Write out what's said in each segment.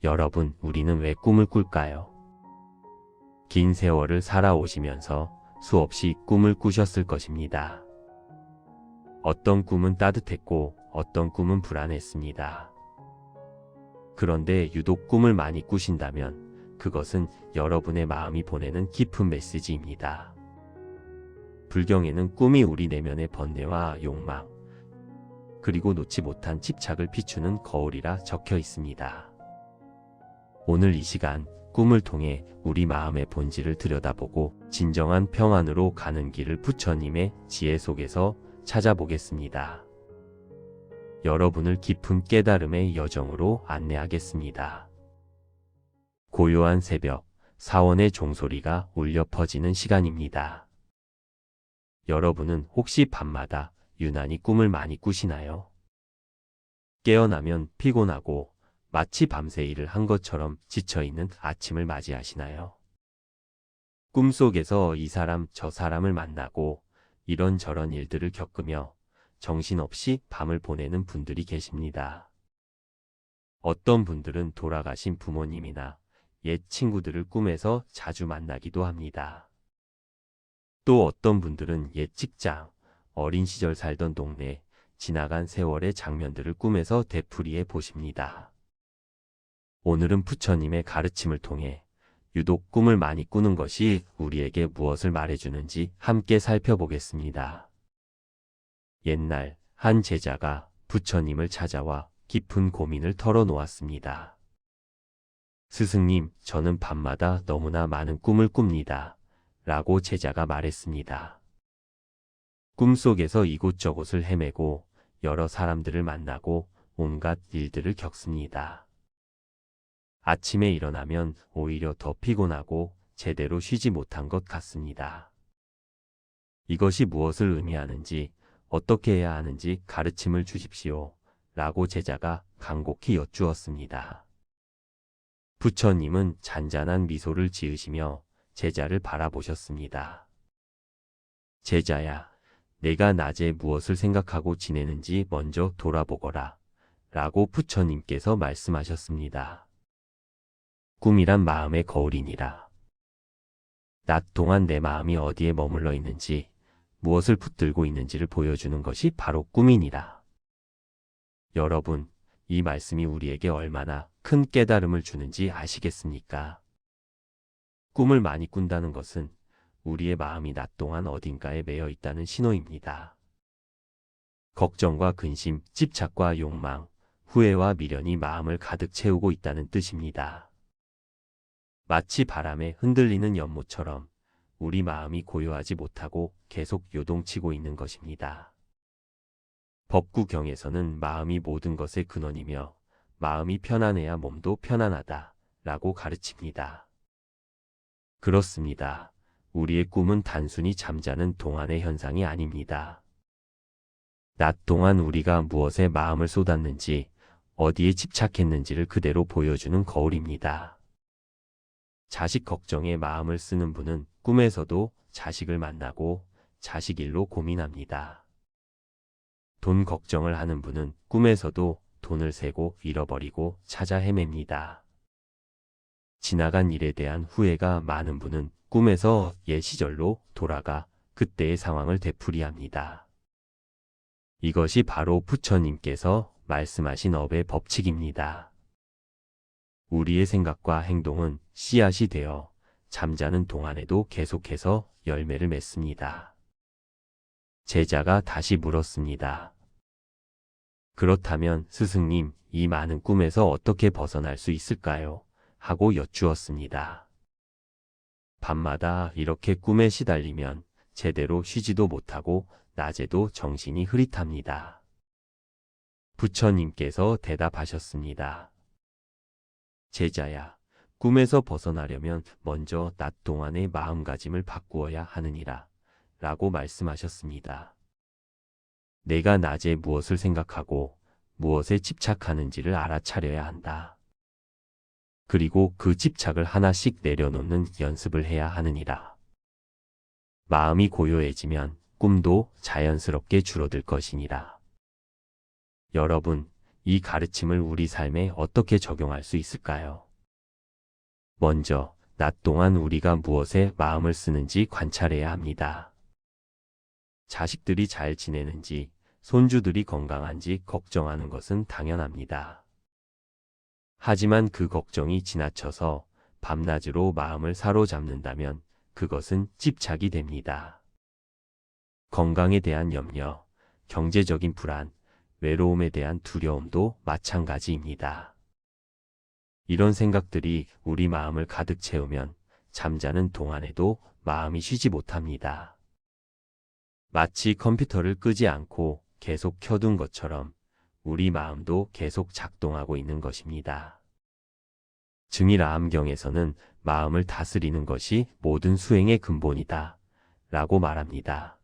여러분, 우리는 왜 꿈을 꿀까요? 긴 세월을 살아오시면서 수없이 꿈을 꾸셨을 것입니다. 어떤 꿈은 따뜻했고 어떤 꿈은 불안했습니다. 그런데 유독 꿈을 많이 꾸신다면 그것은 여러분의 마음이 보내는 깊은 메시지입니다. 불경에는 꿈이 우리 내면의 번뇌와 욕망, 그리고 놓지 못한 집착을 비추는 거울이라 적혀 있습니다. 오늘 이 시간 꿈을 통해 우리 마음의 본질을 들여다보고 진정한 평안으로 가는 길을 부처님의 지혜 속에서 찾아보겠습니다. 여러분을 깊은 깨달음의 여정으로 안내하겠습니다. 고요한 새벽, 사원의 종소리가 울려 퍼지는 시간입니다. 여러분은 혹시 밤마다 유난히 꿈을 많이 꾸시나요? 깨어나면 피곤하고 마치 밤새 일을 한 것처럼 지쳐있는 아침을 맞이하시나요? 꿈속에서 이 사람 저 사람을 만나고 이런저런 일들을 겪으며 정신없이 밤을 보내는 분들이 계십니다. 어떤 분들은 돌아가신 부모님이나 옛 친구들을 꿈에서 자주 만나기도 합니다. 또 어떤 분들은 옛 직장, 어린 시절 살던 동네, 지나간 세월의 장면들을 꿈에서 되풀이해 보십니다. 오늘은 부처님의 가르침을 통해 유독 꿈을 많이 꾸는 것이 우리에게 무엇을 말해주는지 함께 살펴보겠습니다. 옛날 한 제자가 부처님을 찾아와 깊은 고민을 털어놓았습니다. 스승님, 저는 밤마다 너무나 많은 꿈을 꿉니다. 라고 제자가 말했습니다. 꿈속에서 이곳저곳을 헤매고 여러 사람들을 만나고 온갖 일들을 겪습니다. 아침에 일어나면 오히려 더 피곤하고 제대로 쉬지 못한 것 같습니다. 이것이 무엇을 의미하는지 어떻게 해야 하는지 가르침을 주십시오. 라고 제자가 간곡히 여쭈었습니다. 부처님은 잔잔한 미소를 지으시며 제자를 바라보셨습니다. 제자야, 내가 낮에 무엇을 생각하고 지내는지 먼저 돌아보거라. 라고 부처님께서 말씀하셨습니다. 꿈이란 마음의 거울이니라. 낮 동안 내 마음이 어디에 머물러 있는지, 무엇을 붙들고 있는지를 보여주는 것이 바로 꿈이니라. 여러분, 이 말씀이 우리에게 얼마나 큰 깨달음을 주는지 아시겠습니까? 꿈을 많이 꾼다는 것은 우리의 마음이 낮 동안 어딘가에 매여 있다는 신호입니다. 걱정과 근심, 집착과 욕망, 후회와 미련이 마음을 가득 채우고 있다는 뜻입니다. 마치 바람에 흔들리는 연못처럼 우리 마음이 고요하지 못하고 계속 요동치고 있는 것입니다. 법구경에서는 마음이 모든 것의 근원이며 마음이 편안해야 몸도 편안하다 라고 가르칩니다. 그렇습니다. 우리의 꿈은 단순히 잠자는 동안의 현상이 아닙니다. 낮 동안 우리가 무엇에 마음을 쏟았는지, 어디에 집착했는지를 그대로 보여주는 거울입니다. 자식 걱정에 마음을 쓰는 분은 꿈에서도 자식을 만나고 자식 일로 고민합니다. 돈 걱정을 하는 분은 꿈에서도 돈을 세고 잃어버리고 찾아 헤맵니다. 지나간 일에 대한 후회가 많은 분은 꿈에서 옛 시절로 돌아가 그때의 상황을 되풀이합니다. 이것이 바로 부처님께서 말씀하신 업의 법칙입니다. 우리의 생각과 행동은 씨앗이 되어 잠자는 동안에도 계속해서 열매를 맺습니다. 제자가 다시 물었습니다. 그렇다면 스승님, 이 많은 꿈에서 어떻게 벗어날 수 있을까요? 하고 여쭈었습니다. 밤마다 이렇게 꿈에 시달리면 제대로 쉬지도 못하고 낮에도 정신이 흐릿합니다. 부처님께서 대답하셨습니다. 제자야, 꿈에서 벗어나려면 먼저 낮 동안의 마음가짐을 바꾸어야 하느니라. 라고 말씀하셨습니다. 내가 낮에 무엇을 생각하고 무엇에 집착하는지를 알아차려야 한다. 그리고 그 집착을 하나씩 내려놓는 연습을 해야 하느니라. 마음이 고요해지면 꿈도 자연스럽게 줄어들 것이니라. 여러분, 이 가르침을 우리 삶에 어떻게 적용할 수 있을까요? 먼저, 낮 동안 우리가 무엇에 마음을 쓰는지 관찰해야 합니다. 자식들이 잘 지내는지, 손주들이 건강한지 걱정하는 것은 당연합니다. 하지만 그 걱정이 지나쳐서 밤낮으로 마음을 사로잡는다면 그것은 집착이 됩니다. 건강에 대한 염려, 경제적인 불안, 외로움에 대한 두려움도 마찬가지입니다. 이런 생각들이 우리 마음을 가득 채우면 잠자는 동안에도 마음이 쉬지 못합니다. 마치 컴퓨터를 끄지 않고 계속 켜둔 것처럼 우리 마음도 계속 작동하고 있는 것입니다. 증일암경에서는 마음을 다스리는 것이 모든 수행의 근본이다 라고 말합니다.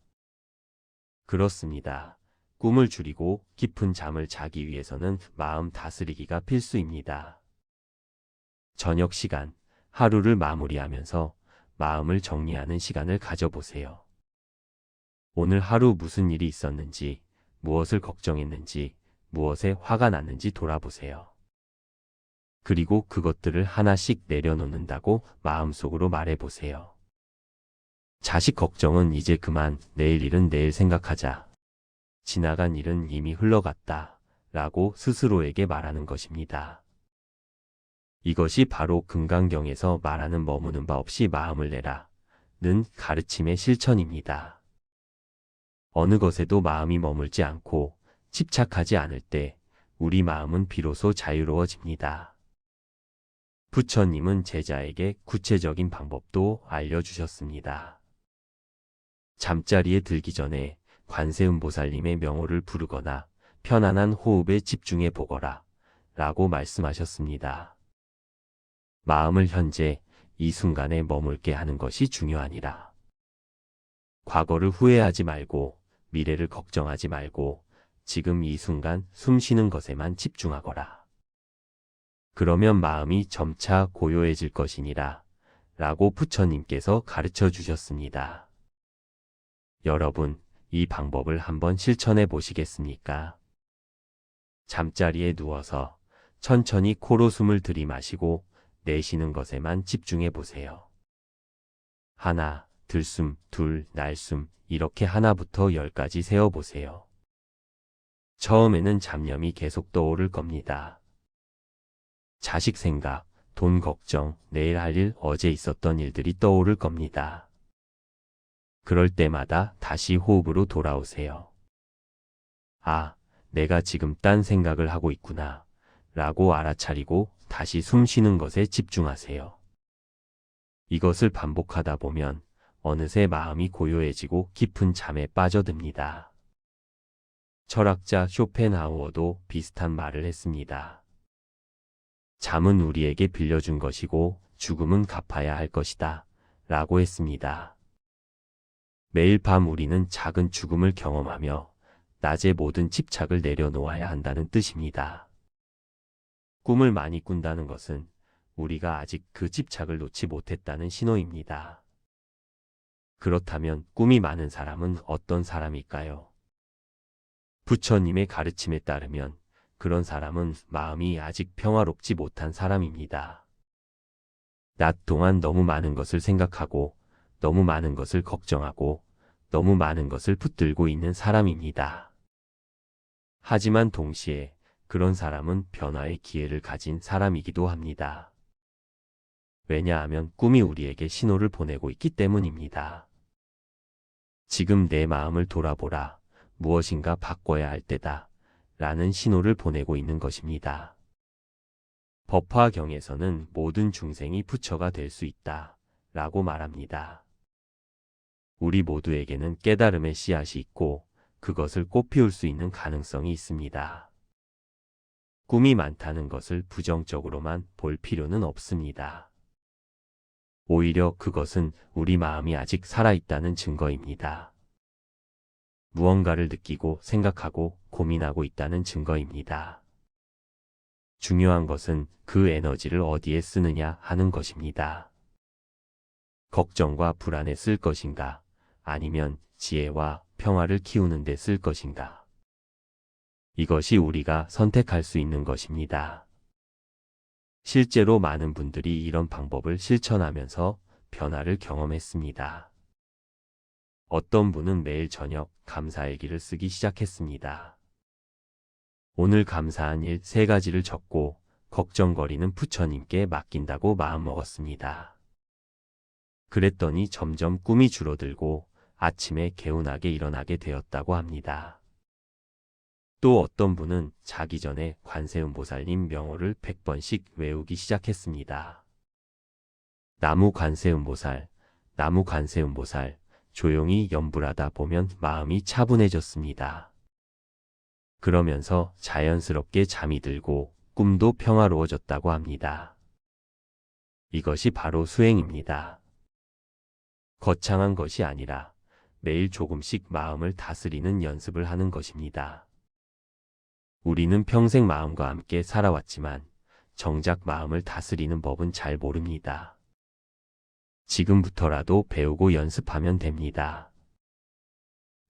그렇습니다. 꿈을 줄이고 깊은 잠을 자기 위해서는 마음 다스리기가 필수입니다. 저녁 시간, 하루를 마무리하면서 마음을 정리하는 시간을 가져보세요. 오늘 하루 무슨 일이 있었는지, 무엇을 걱정했는지, 무엇에 화가 났는지 돌아보세요. 그리고 그것들을 하나씩 내려놓는다고 마음속으로 말해보세요. 자식 걱정은 이제 그만, 내일 일은 내일 생각하자. 지나간 일은 이미 흘러갔다 라고 스스로에게 말하는 것입니다. 이것이 바로 금강경에서 말하는 머무는 바 없이 마음을 내라 는 가르침의 실천입니다. 어느 것에도 마음이 머물지 않고 집착하지 않을 때 우리 마음은 비로소 자유로워집니다. 부처님은 제자에게 구체적인 방법도 알려주셨습니다. 잠자리에 들기 전에 관세음보살님의 명호를 부르거나 편안한 호흡에 집중해 보거라 라고 말씀하셨습니다. 마음을 현재 이 순간에 머물게 하는 것이 중요하니라. 과거를 후회하지 말고 미래를 걱정하지 말고 지금 이 순간 숨 쉬는 것에만 집중하거라. 그러면 마음이 점차 고요해질 것이니라 라고 부처님께서 가르쳐 주셨습니다. 여러분, 이 방법을 한번 실천해 보시겠습니까? 잠자리에 누워서 천천히 코로 숨을 들이마시고 내쉬는 것에만 집중해 보세요. 하나, 들숨, 둘, 날숨, 이렇게 하나부터 10까지 세어보세요. 처음에는 잡념이 계속 떠오를 겁니다. 자식 생각, 돈 걱정, 내일 할 일, 어제 있었던 일들이 떠오를 겁니다. 그럴 때마다 다시 호흡으로 돌아오세요. 아, 내가 지금 딴 생각을 하고 있구나 라고 알아차리고 다시 숨 쉬는 것에 집중하세요. 이것을 반복하다 보면 어느새 마음이 고요해지고 깊은 잠에 빠져듭니다. 철학자 쇼펜하우어도 비슷한 말을 했습니다. 잠은 우리에게 빌려준 것이고 죽음은 갚아야 할 것이다 라고 했습니다. 매일 밤 우리는 작은 죽음을 경험하며 낮에 모든 집착을 내려놓아야 한다는 뜻입니다. 꿈을 많이 꾼다는 것은 우리가 아직 그 집착을 놓지 못했다는 신호입니다. 그렇다면 꿈이 많은 사람은 어떤 사람일까요? 부처님의 가르침에 따르면 그런 사람은 마음이 아직 평화롭지 못한 사람입니다. 낮 동안 너무 많은 것을 생각하고 너무 많은 것을 걱정하고 너무 많은 것을 붙들고 있는 사람입니다. 하지만 동시에 그런 사람은 변화의 기회를 가진 사람이기도 합니다. 왜냐하면 꿈이 우리에게 신호를 보내고 있기 때문입니다. 지금 내 마음을 돌아보라. 무엇인가 바꿔야 할 때다. 라는 신호를 보내고 있는 것입니다. 법화경에서는 모든 중생이 부처가 될 수 있다. 라고 말합니다. 우리 모두에게는 깨달음의 씨앗이 있고 그것을 꽃피울 수 있는 가능성이 있습니다. 꿈이 많다는 것을 부정적으로만 볼 필요는 없습니다. 오히려 그것은 우리 마음이 아직 살아있다는 증거입니다. 무언가를 느끼고 생각하고 고민하고 있다는 증거입니다. 중요한 것은 그 에너지를 어디에 쓰느냐 하는 것입니다. 걱정과 불안에 쓸 것인가, 아니면 지혜와 평화를 키우는 데 쓸 것인가. 이것이 우리가 선택할 수 있는 것입니다. 실제로 많은 분들이 이런 방법을 실천하면서 변화를 경험했습니다. 어떤 분은 매일 저녁 감사일기를 쓰기 시작했습니다. 오늘 감사한 일 3가지를 적고 걱정거리는 부처님께 맡긴다고 마음먹었습니다. 그랬더니 점점 꿈이 줄어들고 아침에 개운하게 일어나게 되었다고 합니다. 또 어떤 분은 자기 전에 관세음보살님 명호를 100번씩 외우기 시작했습니다. 나무 관세음보살, 나무 관세음보살, 조용히 염불하다 보면 마음이 차분해졌습니다. 그러면서 자연스럽게 잠이 들고 꿈도 평화로워졌다고 합니다. 이것이 바로 수행입니다. 거창한 것이 아니라 매일 조금씩 마음을 다스리는 연습을 하는 것입니다. 우리는 평생 마음과 함께 살아왔지만 정작 마음을 다스리는 법은 잘 모릅니다. 지금부터라도 배우고 연습하면 됩니다.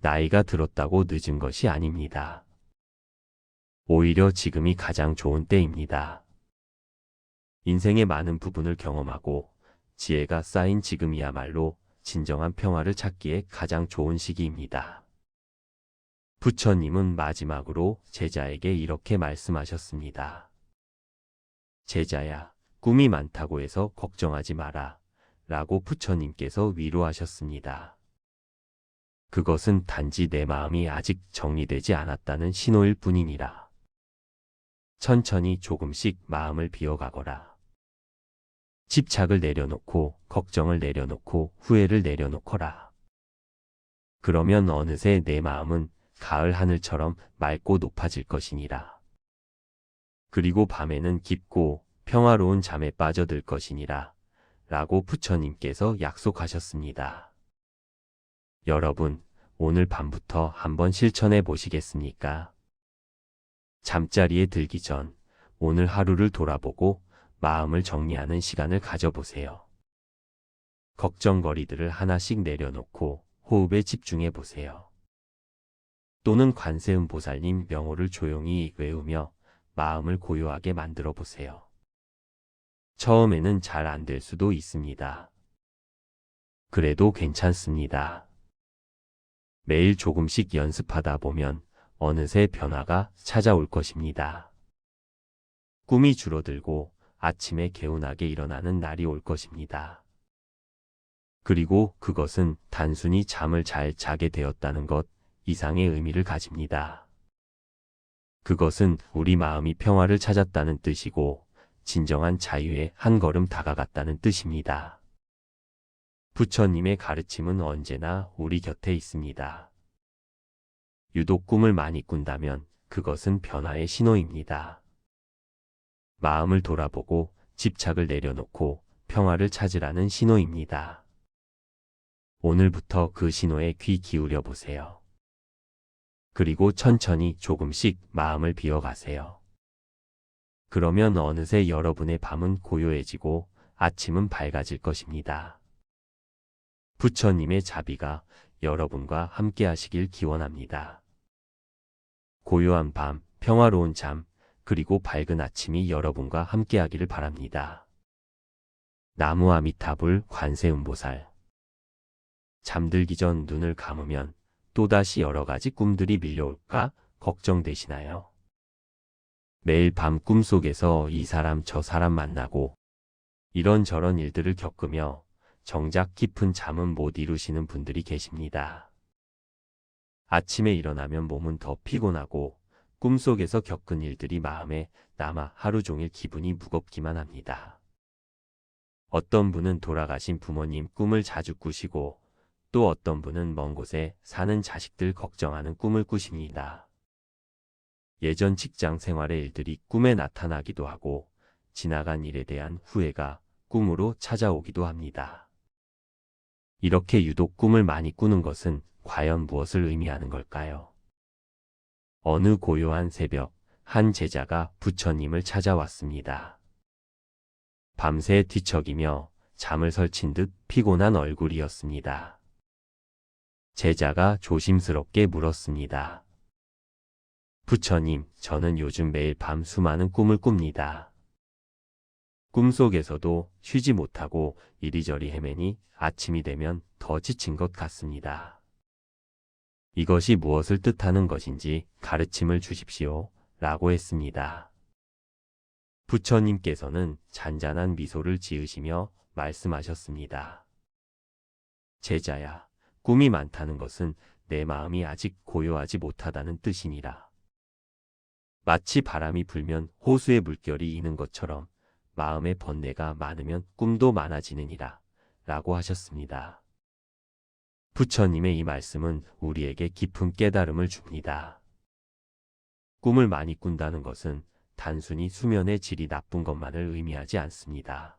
나이가 들었다고 늦은 것이 아닙니다. 오히려 지금이 가장 좋은 때입니다. 인생의 많은 부분을 경험하고 지혜가 쌓인 지금이야말로 진정한 평화를 찾기에 가장 좋은 시기입니다. 부처님은 마지막으로 제자에게 이렇게 말씀하셨습니다. 제자야, 꿈이 많다고 해서 걱정하지 마라. 라고 부처님께서 위로하셨습니다. 그것은 단지 내 마음이 아직 정리되지 않았다는 신호일 뿐이니라. 천천히 조금씩 마음을 비워가거라. 집착을 내려놓고 걱정을 내려놓고 후회를 내려놓거라. 그러면 어느새 내 마음은 가을 하늘처럼 맑고 높아질 것이니라. 그리고 밤에는 깊고 평화로운 잠에 빠져들 것이니라. 라고 부처님께서 약속하셨습니다. 여러분, 오늘 밤부터 한번 실천해 보시겠습니까? 잠자리에 들기 전 오늘 하루를 돌아보고 마음을 정리하는 시간을 가져보세요. 걱정거리들을 하나씩 내려놓고 호흡에 집중해 보세요. 또는 관세음보살님 명호를 조용히 외우며 마음을 고요하게 만들어 보세요. 처음에는 잘 안 될 수도 있습니다. 그래도 괜찮습니다. 매일 조금씩 연습하다 보면 어느새 변화가 찾아올 것입니다. 꿈이 줄어들고 아침에 개운하게 일어나는 날이 올 것입니다. 그리고 그것은 단순히 잠을 잘 자게 되었다는 것 이상의 의미를 가집니다. 그것은 우리 마음이 평화를 찾았다는 뜻이고 진정한 자유에 한 걸음 다가갔다는 뜻입니다. 부처님의 가르침은 언제나 우리 곁에 있습니다. 유독 꿈을 많이 꾼다면 그것은 변화의 신호입니다. 마음을 돌아보고 집착을 내려놓고 평화를 찾으라는 신호입니다. 오늘부터 그 신호에 귀 기울여 보세요. 그리고 천천히 조금씩 마음을 비워가세요. 그러면 어느새 여러분의 밤은 고요해지고 아침은 밝아질 것입니다. 부처님의 자비가 여러분과 함께 하시길 기원합니다. 고요한 밤, 평화로운 잠, 그리고 밝은 아침이 여러분과 함께 하기를 바랍니다. 나무 아미타불 관세음보살. 잠들기 전 눈을 감으면 또다시 여러 가지 꿈들이 밀려올까 걱정되시나요? 매일 밤 꿈속에서 이 사람 저 사람 만나고 이런저런 일들을 겪으며 정작 깊은 잠은 못 이루시는 분들이 계십니다. 아침에 일어나면 몸은 더 피곤하고 꿈속에서 겪은 일들이 마음에 남아 하루 종일 기분이 무겁기만 합니다. 어떤 분은 돌아가신 부모님 꿈을 자주 꾸시고 또 어떤 분은 먼 곳에 사는 자식들 걱정하는 꿈을 꾸십니다. 예전 직장 생활의 일들이 꿈에 나타나기도 하고 지나간 일에 대한 후회가 꿈으로 찾아오기도 합니다. 이렇게 유독 꿈을 많이 꾸는 것은 과연 무엇을 의미하는 걸까요? 어느 고요한 새벽, 한 제자가 부처님을 찾아왔습니다. 밤새 뒤척이며 잠을 설친 듯 피곤한 얼굴이었습니다. 제자가 조심스럽게 물었습니다. 부처님, 저는 요즘 매일 밤 수많은 꿈을 꿉니다. 꿈속에서도 쉬지 못하고 이리저리 헤매니 아침이 되면 더 지친 것 같습니다. 이것이 무엇을 뜻하는 것인지 가르침을 주십시오. 라고 했습니다. 부처님께서는 잔잔한 미소를 지으시며 말씀하셨습니다. 제자야, 꿈이 많다는 것은 내 마음이 아직 고요하지 못하다는 뜻이니라. 마치 바람이 불면 호수에 물결이 이는 것처럼 마음의 번뇌가 많으면 꿈도 많아지느니라. 라고 하셨습니다. 부처님의 이 말씀은 우리에게 깊은 깨달음을 줍니다. 꿈을 많이 꾼다는 것은 단순히 수면의 질이 나쁜 것만을 의미하지 않습니다.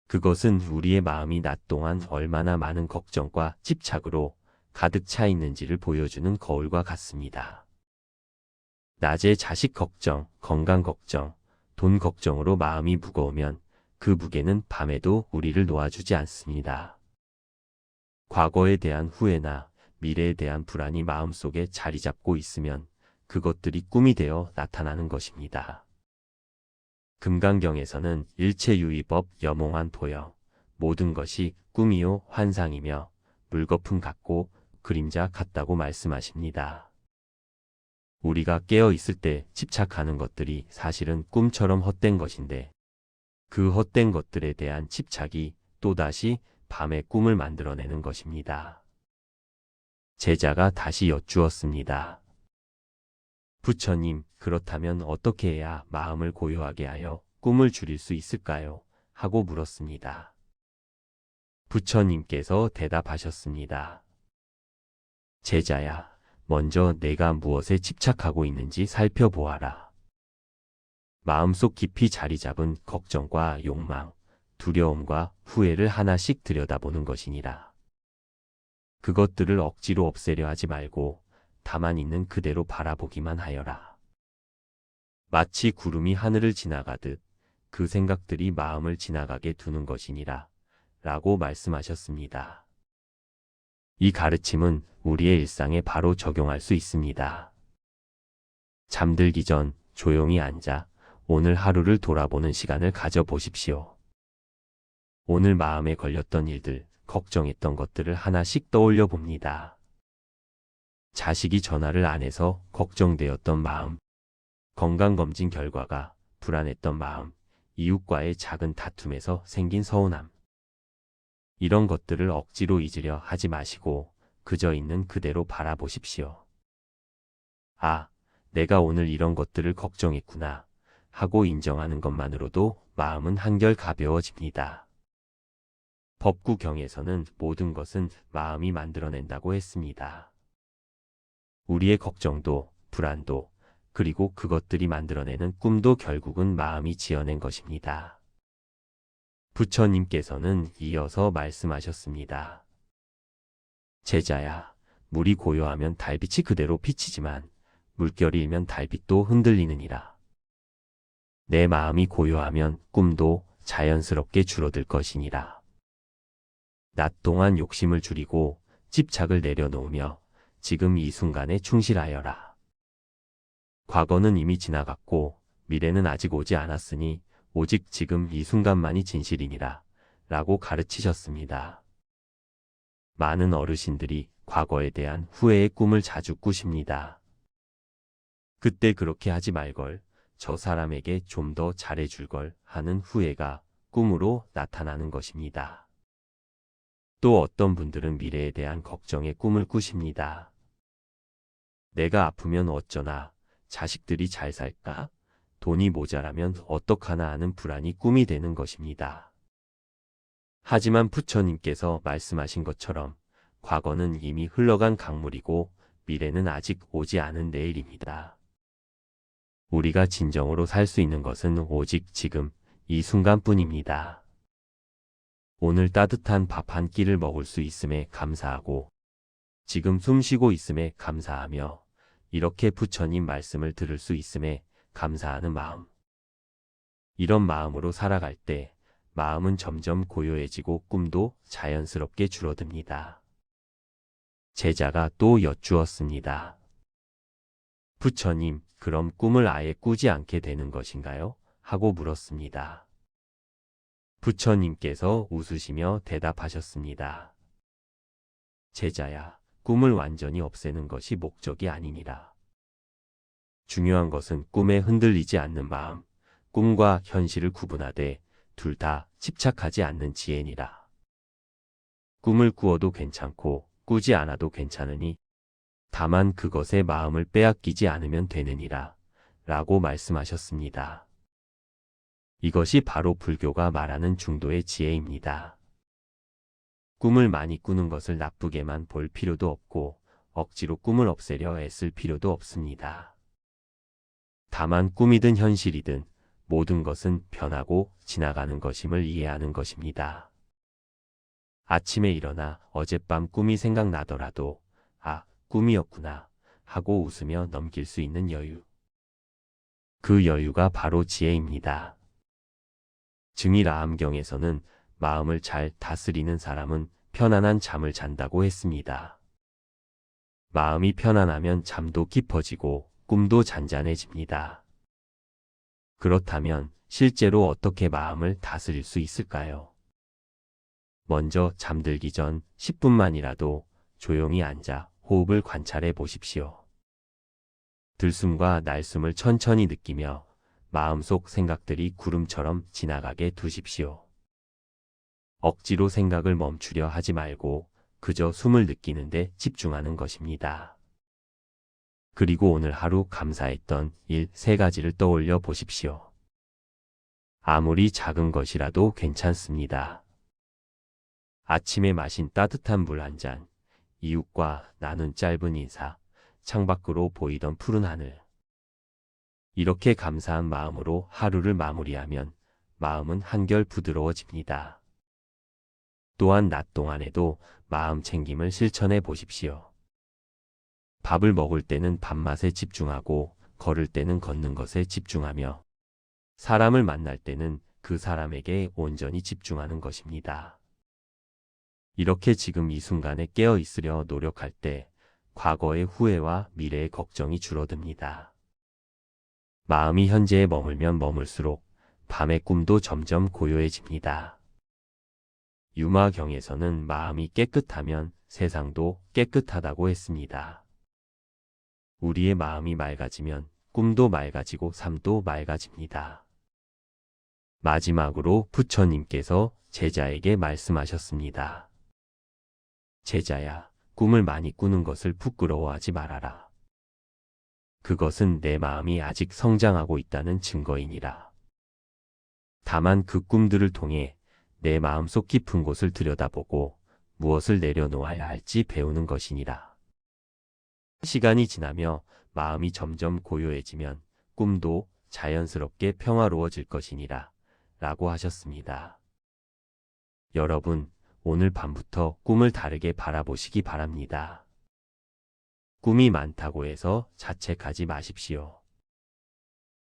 그것은 우리의 마음이 낮 동안 얼마나 많은 걱정과 집착으로 가득 차 있는지를 보여주는 거울과 같습니다. 낮에 자식 걱정, 건강 걱정, 돈 걱정으로 마음이 무거우면 그 무게는 밤에도 우리를 놓아주지 않습니다. 과거에 대한 후회나 미래에 대한 불안이 마음속에 자리 잡고 있으면 그것들이 꿈이 되어 나타나는 것입니다. 금강경에서는 일체유의법 여몽한 도여, 모든 것이 꿈이요 환상이며 물거품 같고 그림자 같다고 말씀하십니다. 우리가 깨어 있을 때 집착하는 것들이 사실은 꿈처럼 헛된 것인데 그 헛된 것들에 대한 집착이 또다시 밤의 꿈을 만들어내는 것입니다. 제자가 다시 여쭈었습니다. 부처님, 그렇다면 어떻게 해야 마음을 고요하게 하여 꿈을 줄일 수 있을까요? 하고 물었습니다. 부처님께서 대답하셨습니다. 제자야, 먼저 내가 무엇에 집착하고 있는지 살펴보아라. 마음속 깊이 자리 잡은 걱정과 욕망, 두려움과 후회를 하나씩 들여다보는 것이니라. 그것들을 억지로 없애려 하지 말고 다만 있는 그대로 바라보기만 하여라. 마치 구름이 하늘을 지나가듯 그 생각들이 마음을 지나가게 두는 것이니라. 라고 말씀하셨습니다. 이 가르침은 우리의 일상에 바로 적용할 수 있습니다. 잠들기 전 조용히 앉아 오늘 하루를 돌아보는 시간을 가져보십시오. 오늘 마음에 걸렸던 일들, 걱정했던 것들을 하나씩 떠올려 봅니다. 자식이 전화를 안 해서 걱정되었던 마음, 건강검진 결과가 불안했던 마음, 이웃과의 작은 다툼에서 생긴 서운함. 이런 것들을 억지로 잊으려 하지 마시고 그저 있는 그대로 바라보십시오. 아, 내가 오늘 이런 것들을 걱정했구나 하고 인정하는 것만으로도 마음은 한결 가벼워집니다. 법구경에서는 모든 것은 마음이 만들어낸다고 했습니다. 우리의 걱정도, 불안도, 그리고 그것들이 만들어내는 꿈도 결국은 마음이 지어낸 것입니다. 부처님께서는 이어서 말씀하셨습니다. 제자야, 물이 고요하면 달빛이 그대로 비치지만 물결이 일면 달빛도 흔들리느니라. 내 마음이 고요하면 꿈도 자연스럽게 줄어들 것이니라. 낮 동안 욕심을 줄이고 집착을 내려놓으며 지금 이 순간에 충실하여라. 과거는 이미 지나갔고 미래는 아직 오지 않았으니 오직 지금 이 순간만이 진실이니라. 라고 가르치셨습니다. 많은 어르신들이 과거에 대한 후회의 꿈을 자주 꾸십니다. 그때 그렇게 하지 말걸, 저 사람에게 좀 더 잘해줄 걸 하는 후회가 꿈으로 나타나는 것입니다. 또 어떤 분들은 미래에 대한 걱정의 꿈을 꾸십니다. 내가 아프면 어쩌나, 자식들이 잘 살까, 돈이 모자라면 어떡하나 하는 불안이 꿈이 되는 것입니다. 하지만 부처님께서 말씀하신 것처럼 과거는 이미 흘러간 강물이고 미래는 아직 오지 않은 내일입니다. 우리가 진정으로 살 수 있는 것은 오직 지금 이 순간뿐입니다. 오늘 따뜻한 밥 한 끼를 먹을 수 있음에 감사하고 지금 숨 쉬고 있음에 감사하며 이렇게 부처님 말씀을 들을 수 있음에 감사하는 마음. 이런 마음으로 살아갈 때 마음은 점점 고요해지고 꿈도 자연스럽게 줄어듭니다. 제자가 또 여쭈었습니다. 부처님, 그럼 꿈을 아예 꾸지 않게 되는 것인가요? 하고 물었습니다. 부처님께서 웃으시며 대답하셨습니다. 제자야, 꿈을 완전히 없애는 것이 목적이 아니니라. 중요한 것은 꿈에 흔들리지 않는 마음, 꿈과 현실을 구분하되 둘 다 집착하지 않는 지혜니라. 꿈을 꾸어도 괜찮고 꾸지 않아도 괜찮으니 다만 그것에 마음을 빼앗기지 않으면 되느니라 라고 말씀하셨습니다. 이것이 바로 불교가 말하는 중도의 지혜입니다. 꿈을 많이 꾸는 것을 나쁘게만 볼 필요도 없고 억지로 꿈을 없애려 애쓸 필요도 없습니다. 다만 꿈이든 현실이든 모든 것은 변하고 지나가는 것임을 이해하는 것입니다. 아침에 일어나 어젯밤 꿈이 생각나더라도 아, 꿈이었구나 하고 웃으며 넘길 수 있는 여유. 그 여유가 바로 지혜입니다. 증일아함경에서는 마음을 잘 다스리는 사람은 편안한 잠을 잔다고 했습니다. 마음이 편안하면 잠도 깊어지고 꿈도 잔잔해집니다. 그렇다면 실제로 어떻게 마음을 다스릴 수 있을까요? 먼저 잠들기 전 10분만이라도 조용히 앉아 호흡을 관찰해 보십시오. 들숨과 날숨을 천천히 느끼며 마음속 생각들이 구름처럼 지나가게 두십시오. 억지로 생각을 멈추려 하지 말고 그저 숨을 느끼는데 집중하는 것입니다. 그리고 오늘 하루 감사했던 일 3가지를 떠올려 보십시오. 아무리 작은 것이라도 괜찮습니다. 아침에 마신 따뜻한 물 한 잔, 이웃과 나눈 짧은 인사, 창밖으로 보이던 푸른 하늘. 이렇게 감사한 마음으로 하루를 마무리하면 마음은 한결 부드러워집니다. 또한 낮 동안에도 마음 챙김을 실천해 보십시오. 밥을 먹을 때는 밥맛에 집중하고 걸을 때는 걷는 것에 집중하며 사람을 만날 때는 그 사람에게 온전히 집중하는 것입니다. 이렇게 지금 이 순간에 깨어 있으려 노력할 때 과거의 후회와 미래의 걱정이 줄어듭니다. 마음이 현재에 머물면 머물수록 밤의 꿈도 점점 고요해집니다. 유마경에서는 마음이 깨끗하면 세상도 깨끗하다고 했습니다. 우리의 마음이 맑아지면 꿈도 맑아지고 삶도 맑아집니다. 마지막으로 부처님께서 제자에게 말씀하셨습니다. 제자야, 꿈을 많이 꾸는 것을 부끄러워하지 말아라. 그것은 내 마음이 아직 성장하고 있다는 증거이니라. 다만 그 꿈들을 통해 내 마음속 깊은 곳을 들여다보고 무엇을 내려놓아야 할지 배우는 것이니라. 시간이 지나며 마음이 점점 고요해지면 꿈도 자연스럽게 평화로워질 것이니라 라고 하셨습니다. 여러분, 오늘 밤부터 꿈을 다르게 바라보시기 바랍니다. 꿈이 많다고 해서 자책하지 마십시오.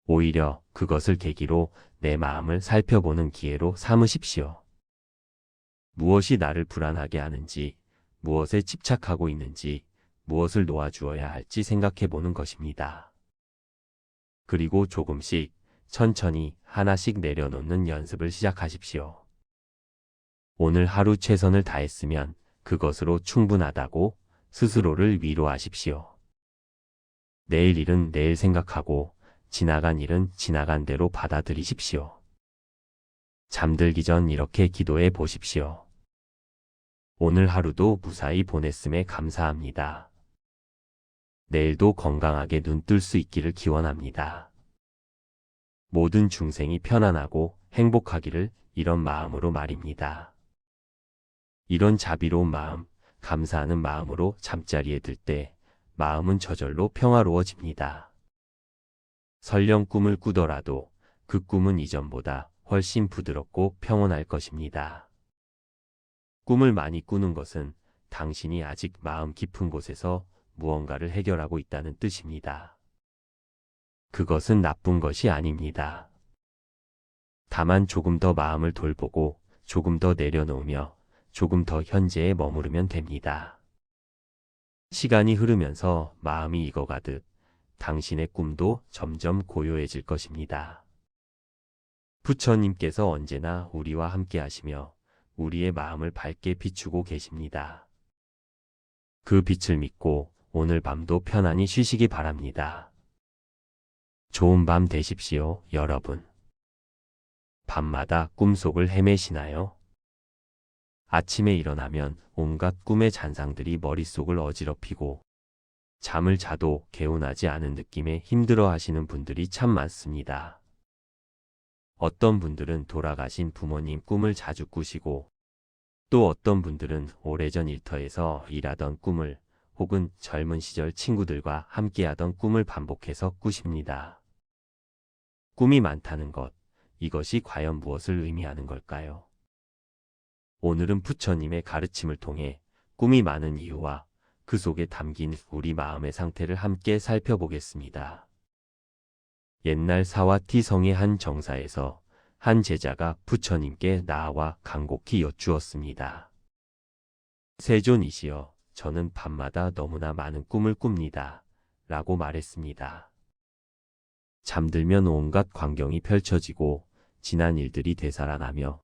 오히려 그것을 계기로 내 마음을 살펴보는 기회로 삼으십시오. 무엇이 나를 불안하게 하는지, 무엇에 집착하고 있는지, 무엇을 놓아주어야 할지 생각해 보는 것입니다. 그리고 조금씩, 천천히 하나씩 내려놓는 연습을 시작하십시오. 오늘 하루 최선을 다했으면 그것으로 충분하다고 스스로를 위로하십시오. 내일 일은 내일 생각하고 지나간 일은 지나간 대로 받아들이십시오. 잠들기 전 이렇게 기도해 보십시오. 오늘 하루도 무사히 보냈음에 감사합니다. 내일도 건강하게 눈 뜰 수 있기를 기원합니다. 모든 중생이 편안하고 행복하기를 이런 마음으로 말입니다. 이런 자비로운 마음, 감사하는 마음으로 잠자리에 들 때 마음은 저절로 평화로워집니다. 설령 꿈을 꾸더라도 그 꿈은 이전보다 훨씬 부드럽고 평온할 것입니다. 꿈을 많이 꾸는 것은 당신이 아직 마음 깊은 곳에서 무언가를 해결하고 있다는 뜻입니다. 그것은 나쁜 것이 아닙니다. 다만 조금 더 마음을 돌보고 조금 더 내려놓으며 조금 더 현재에 머무르면 됩니다. 시간이 흐르면서 마음이 익어가듯 당신의 꿈도 점점 고요해질 것입니다. 부처님께서 언제나 우리와 함께 하시며 우리의 마음을 밝게 비추고 계십니다. 그 빛을 믿고 오늘 밤도 편안히 쉬시기 바랍니다. 좋은 밤 되십시오, 여러분. 밤마다 꿈속을 헤매시나요? 아침에 일어나면 온갖 꿈의 잔상들이 머릿속을 어지럽히고 잠을 자도 개운하지 않은 느낌에 힘들어 하시는 분들이 참 많습니다. 어떤 분들은 돌아가신 부모님 꿈을 자주 꾸시고 또 어떤 분들은 오래전 일터에서 일하던 꿈을 혹은 젊은 시절 친구들과 함께하던 꿈을 반복해서 꾸십니다. 꿈이 많다는 것, 이것이 과연 무엇을 의미하는 걸까요? 오늘은 부처님의 가르침을 통해 꿈이 많은 이유와 그 속에 담긴 우리 마음의 상태를 함께 살펴보겠습니다. 옛날 사와티 성의 한 정사에서 한 제자가 부처님께 나아와 간곡히 여쭈었습니다. 세존이시여, 저는 밤마다 너무나 많은 꿈을 꿉니다. 라고 말했습니다. 잠들면 온갖 광경이 펼쳐지고 지난 일들이 되살아나며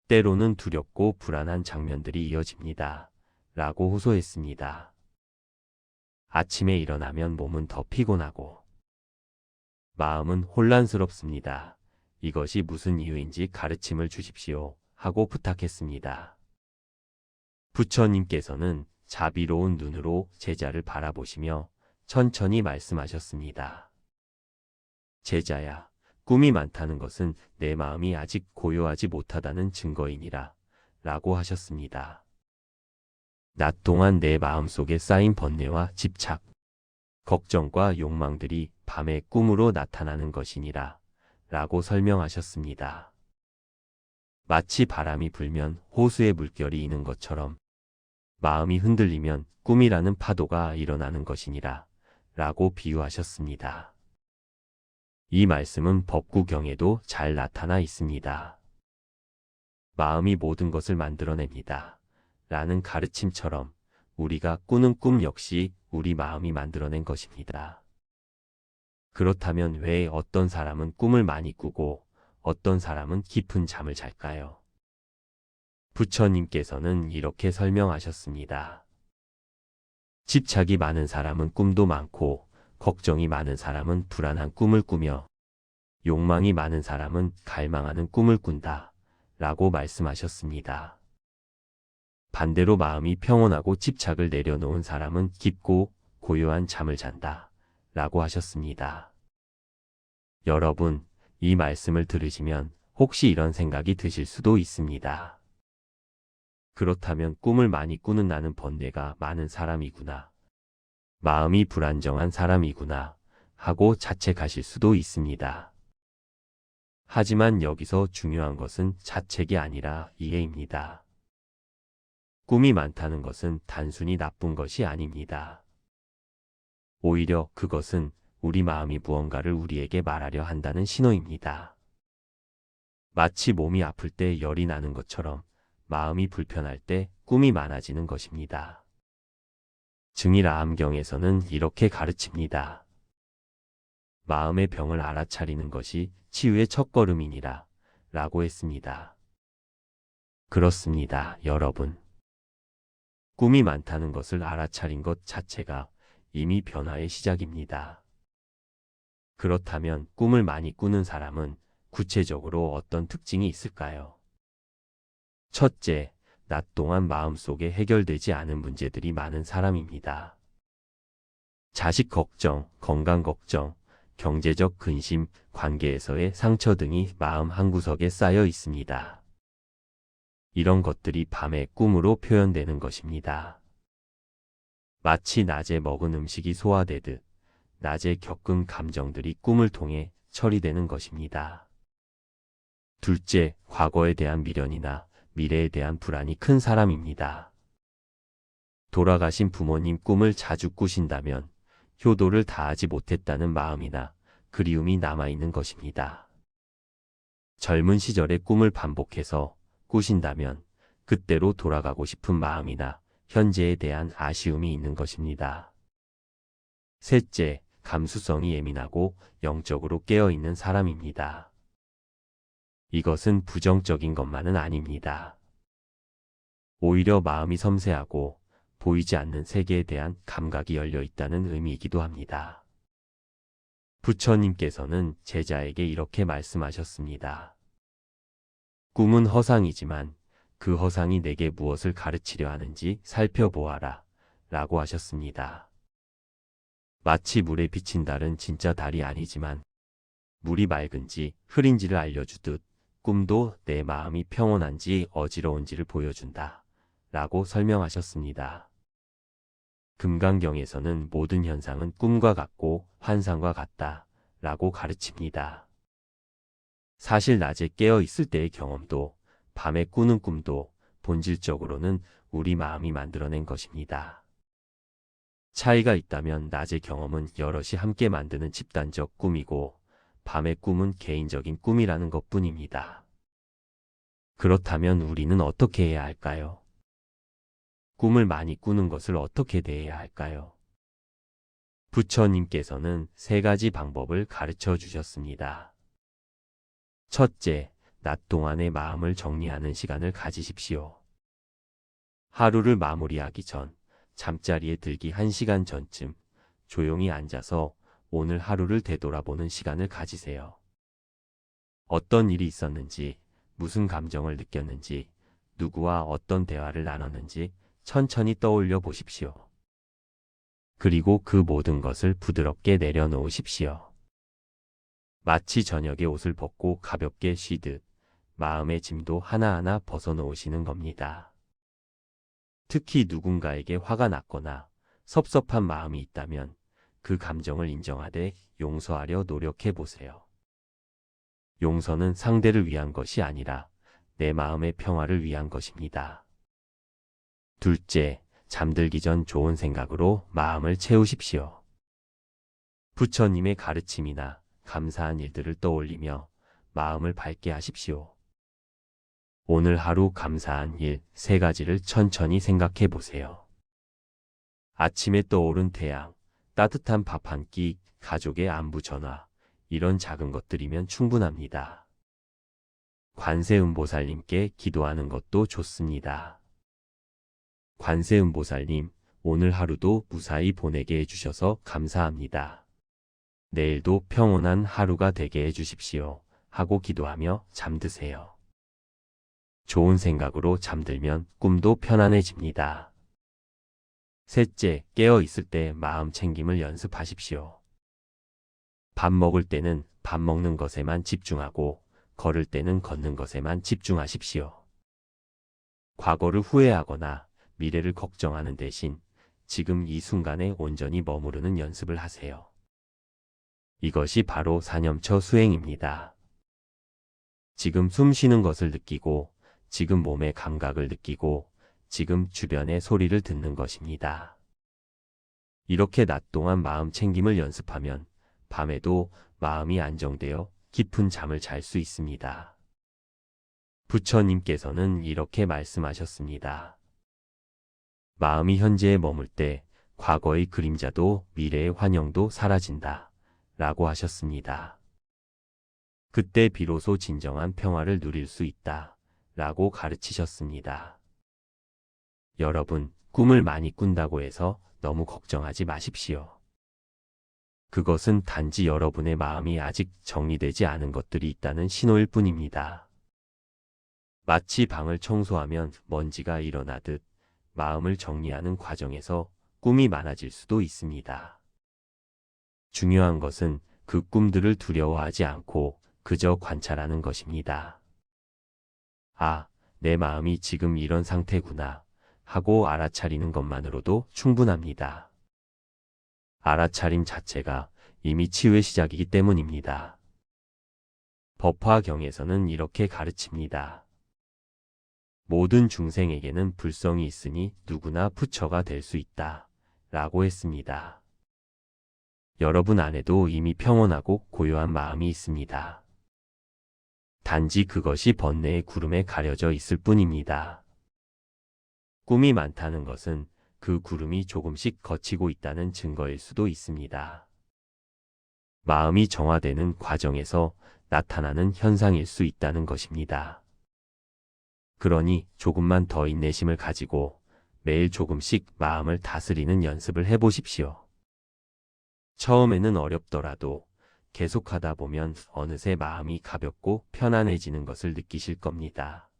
때로는 두렵고 불안한 장면들이 이어집니다. 라고 호소했습니다. 아침에 일어나면 몸은 더 피곤하고 마음은 혼란스럽습니다. 이것이 무슨 이유인지 가르침을 주십시오. 하고 부탁했습니다. 부처님께서는 자비로운 눈으로 제자를 바라보시며 천천히 말씀하셨습니다. 제자야, 꿈이 많다는 것은 내 마음이 아직 고요하지 못하다는 증거이니라. 라고 하셨습니다. 낮 동안 내 마음속에 쌓인 번뇌와 집착, 걱정과 욕망들이 밤의 꿈으로 나타나는 것이니라. 라고 설명하셨습니다. 마치 바람이 불면 호수에 물결이 이는 것처럼 마음이 흔들리면 꿈이라는 파도가 일어나는 것이니라. 라고 비유하셨습니다. 이 말씀은 법구경에도 잘 나타나 있습니다. 마음이 모든 것을 만들어냅니다. 라는 가르침처럼 우리가 꾸는 꿈 역시 우리 마음이 만들어낸 것입니다. 그렇다면 왜 어떤 사람은 꿈을 많이 꾸고 어떤 사람은 깊은 잠을 잘까요? 부처님께서는 이렇게 설명하셨습니다. 집착이 많은 사람은 꿈도 많고 걱정이 많은 사람은 불안한 꿈을 꾸며 욕망이 많은 사람은 갈망하는 꿈을 꾼다. 라고 말씀하셨습니다. 반대로 마음이 평온하고 집착을 내려놓은 사람은 깊고 고요한 잠을 잔다. 라고 하셨습니다. 여러분, 이 말씀을 들으시면 혹시 이런 생각이 드실 수도 있습니다. 그렇다면 꿈을 많이 꾸는 나는 번뇌가 많은 사람이구나. 마음이 불안정한 사람이구나. 하고 자책하실 수도 있습니다. 하지만 여기서 중요한 것은 자책이 아니라 이해입니다. 꿈이 많다는 것은 단순히 나쁜 것이 아닙니다. 오히려 그것은 우리 마음이 무언가를 우리에게 말하려 한다는 신호입니다. 마치 몸이 아플 때 열이 나는 것처럼 마음이 불편할 때 꿈이 많아지는 것입니다. 증일아함경에서는 이렇게 가르칩니다. 마음의 병을 알아차리는 것이 치유의 첫걸음이니라. 라고 했습니다. 그렇습니다, 여러분. 꿈이 많다는 것을 알아차린 것 자체가 이미 변화의 시작입니다. 그렇다면 꿈을 많이 꾸는 사람은 구체적으로 어떤 특징이 있을까요? 첫째, 낮 동안 마음속에 해결되지 않은 문제들이 많은 사람입니다. 자식 걱정, 건강 걱정, 경제적 근심, 관계에서의 상처 등이 마음 한구석에 쌓여 있습니다. 이런 것들이 밤의 꿈으로 표현되는 것입니다. 마치 낮에 먹은 음식이 소화되듯 낮에 겪은 감정들이 꿈을 통해 처리되는 것입니다. 둘째, 과거에 대한 미련이나 미래에 대한 불안이 큰 사람입니다. 돌아가신 부모님 꿈을 자주 꾸신다면 효도를 다하지 못했다는 마음이나 그리움이 남아있는 것입니다. 젊은 시절의 꿈을 반복해서 꾸신다면 그때로 돌아가고 싶은 마음이나 현재에 대한 아쉬움이 있는 것입니다. 셋째, 감수성이 예민하고 영적으로 깨어있는 사람입니다. 이것은 부정적인 것만은 아닙니다. 오히려 마음이 섬세하고 보이지 않는 세계에 대한 감각이 열려 있다는 의미이기도 합니다. 부처님께서는 제자에게 이렇게 말씀하셨습니다. 꿈은 허상이지만 그 허상이 내게 무엇을 가르치려 하는지 살펴보아라 라고 하셨습니다. 마치 물에 비친 달은 진짜 달이 아니지만 물이 맑은지 흐린지를 알려주듯 꿈도 내 마음이 평온한지 어지러운지를 보여준다 라고 설명하셨습니다. 금강경에서는 모든 현상은 꿈과 같고 환상과 같다 라고 가르칩니다. 사실 낮에 깨어 있을 때의 경험도 밤에 꾸는 꿈도 본질적으로는 우리 마음이 만들어낸 것입니다. 차이가 있다면 낮의 경험은 여럿이 함께 만드는 집단적 꿈이고 밤의 꿈은 개인적인 꿈이라는 것뿐입니다. 그렇다면 우리는 어떻게 해야 할까요? 꿈을 많이 꾸는 것을 어떻게 대해야 할까요? 부처님께서는 3가지 방법을 가르쳐 주셨습니다. 첫째, 낮 동안의 마음을 정리하는 시간을 가지십시오. 하루를 마무리하기 전, 잠자리에 들기 1시간 전쯤 조용히 앉아서 오늘 하루를 되돌아보는 시간을 가지세요. 어떤 일이 있었는지, 무슨 감정을 느꼈는지, 누구와 어떤 대화를 나눴는지 천천히 떠올려 보십시오. 그리고 그 모든 것을 부드럽게 내려놓으십시오. 마치 저녁에 옷을 벗고 가볍게 쉬듯 마음의 짐도 하나하나 벗어놓으시는 겁니다. 특히 누군가에게 화가 났거나 섭섭한 마음이 있다면 그 감정을 인정하되 용서하려 노력해 보세요. 용서는 상대를 위한 것이 아니라 내 마음의 평화를 위한 것입니다. 둘째, 잠들기 전 좋은 생각으로 마음을 채우십시오. 부처님의 가르침이나 감사한 일들을 떠올리며 마음을 밝게 하십시오. 오늘 하루 감사한 일 3가지를 천천히 생각해 보세요. 아침에 떠오른 태양, 따뜻한 밥 한 끼, 가족의 안부 전화, 이런 작은 것들이면 충분합니다. 관세음보살님께 기도하는 것도 좋습니다. 관세음보살님, 오늘 하루도 무사히 보내게 해주셔서 감사합니다. 내일도 평온한 하루가 되게 해주십시오. 하고 기도하며 잠드세요. 좋은 생각으로 잠들면 꿈도 편안해집니다. 셋째, 깨어 있을 때 마음 챙김을 연습하십시오. 밥 먹을 때는 밥 먹는 것에만 집중하고 걸을 때는 걷는 것에만 집중하십시오. 과거를 후회하거나 미래를 걱정하는 대신 지금 이 순간에 온전히 머무르는 연습을 하세요. 이것이 바로 사념처 수행입니다. 지금 숨 쉬는 것을 느끼고 지금 몸의 감각을 느끼고 지금 주변의 소리를 듣는 것입니다. 이렇게 낮 동안 마음 챙김을 연습하면 밤에도 마음이 안정되어 깊은 잠을 잘 수 있습니다. 부처님께서는 이렇게 말씀하셨습니다. 마음이 현재에 머물 때 과거의 그림자도 미래의 환영도 사라진다 라고 하셨습니다. 그때 비로소 진정한 평화를 누릴 수 있다 라고 가르치셨습니다. 여러분, 꿈을 많이 꾼다고 해서 너무 걱정하지 마십시오. 그것은 단지 여러분의 마음이 아직 정리되지 않은 것들이 있다는 신호일 뿐입니다. 마치 방을 청소하면 먼지가 일어나듯 마음을 정리하는 과정에서 꿈이 많아질 수도 있습니다. 중요한 것은 그 꿈들을 두려워하지 않고 그저 관찰하는 것입니다. 아, 내 마음이 지금 이런 상태구나 하고 알아차리는 것만으로도 충분합니다. 알아차림 자체가 이미 치유의 시작이기 때문입니다. 법화경에서는 이렇게 가르칩니다. 모든 중생에게는 불성이 있으니 누구나 부처가 될 수 있다 라고 했습니다. 여러분 안에도 이미 평온하고 고요한 마음이 있습니다. 단지 그것이 번뇌의 구름에 가려져 있을 뿐입니다. 꿈이 많다는 것은 그 구름이 조금씩 걷히고 있다는 증거일 수도 있습니다. 마음이 정화되는 과정에서 나타나는 현상일 수 있다는 것입니다. 그러니 조금만 더 인내심을 가지고 매일 조금씩 마음을 다스리는 연습을 해보십시오. 처음에는 어렵더라도 계속하다 보면 어느새 마음이 가볍고 편안해지는 것을 느끼실 겁니다.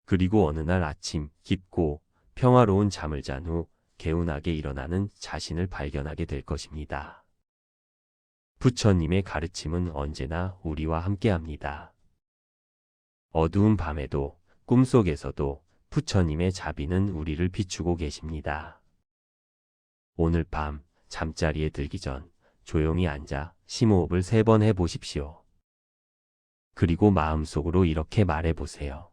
그리고 어느 날 아침 깊고 평화로운 잠을 잔 후 개운하게 일어나는 자신을 발견하게 될 것입니다. 부처님의 가르침은 언제나 우리와 함께합니다. 어두운 밤에도 꿈속에서도 부처님의 자비는 우리를 비추고 계십니다. 오늘 밤 잠자리에 들기 전 조용히 앉아 심호흡을 3번 해보십시오. 그리고 마음속으로 이렇게 말해보세요.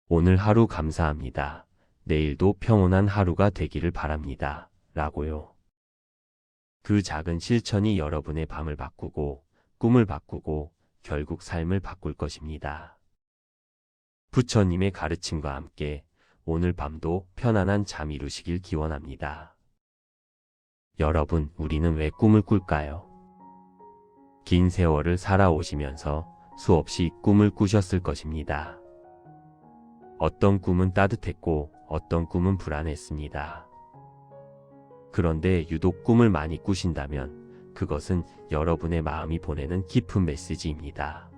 오늘 하루 감사합니다. 내일도 평온한 하루가 되기를 바랍니다. 라고요. 그 작은 실천이 여러분의 밤을 바꾸고 꿈을 바꾸고 결국 삶을 바꿀 것입니다. 부처님의 가르침과 함께 오늘 밤도 편안한 잠 이루시길 기원합니다. 여러분, 우리는 왜 꿈을 꿀까요? 긴 세월을 살아오시면서 수없이 꿈을 꾸셨을 것입니다. 어떤 꿈은 따뜻했고 어떤 꿈은 불안했습니다. 그런데 유독 꿈을 많이 꾸신다면 그것은 여러분의 마음이 보내는 깊은 메시지입니다.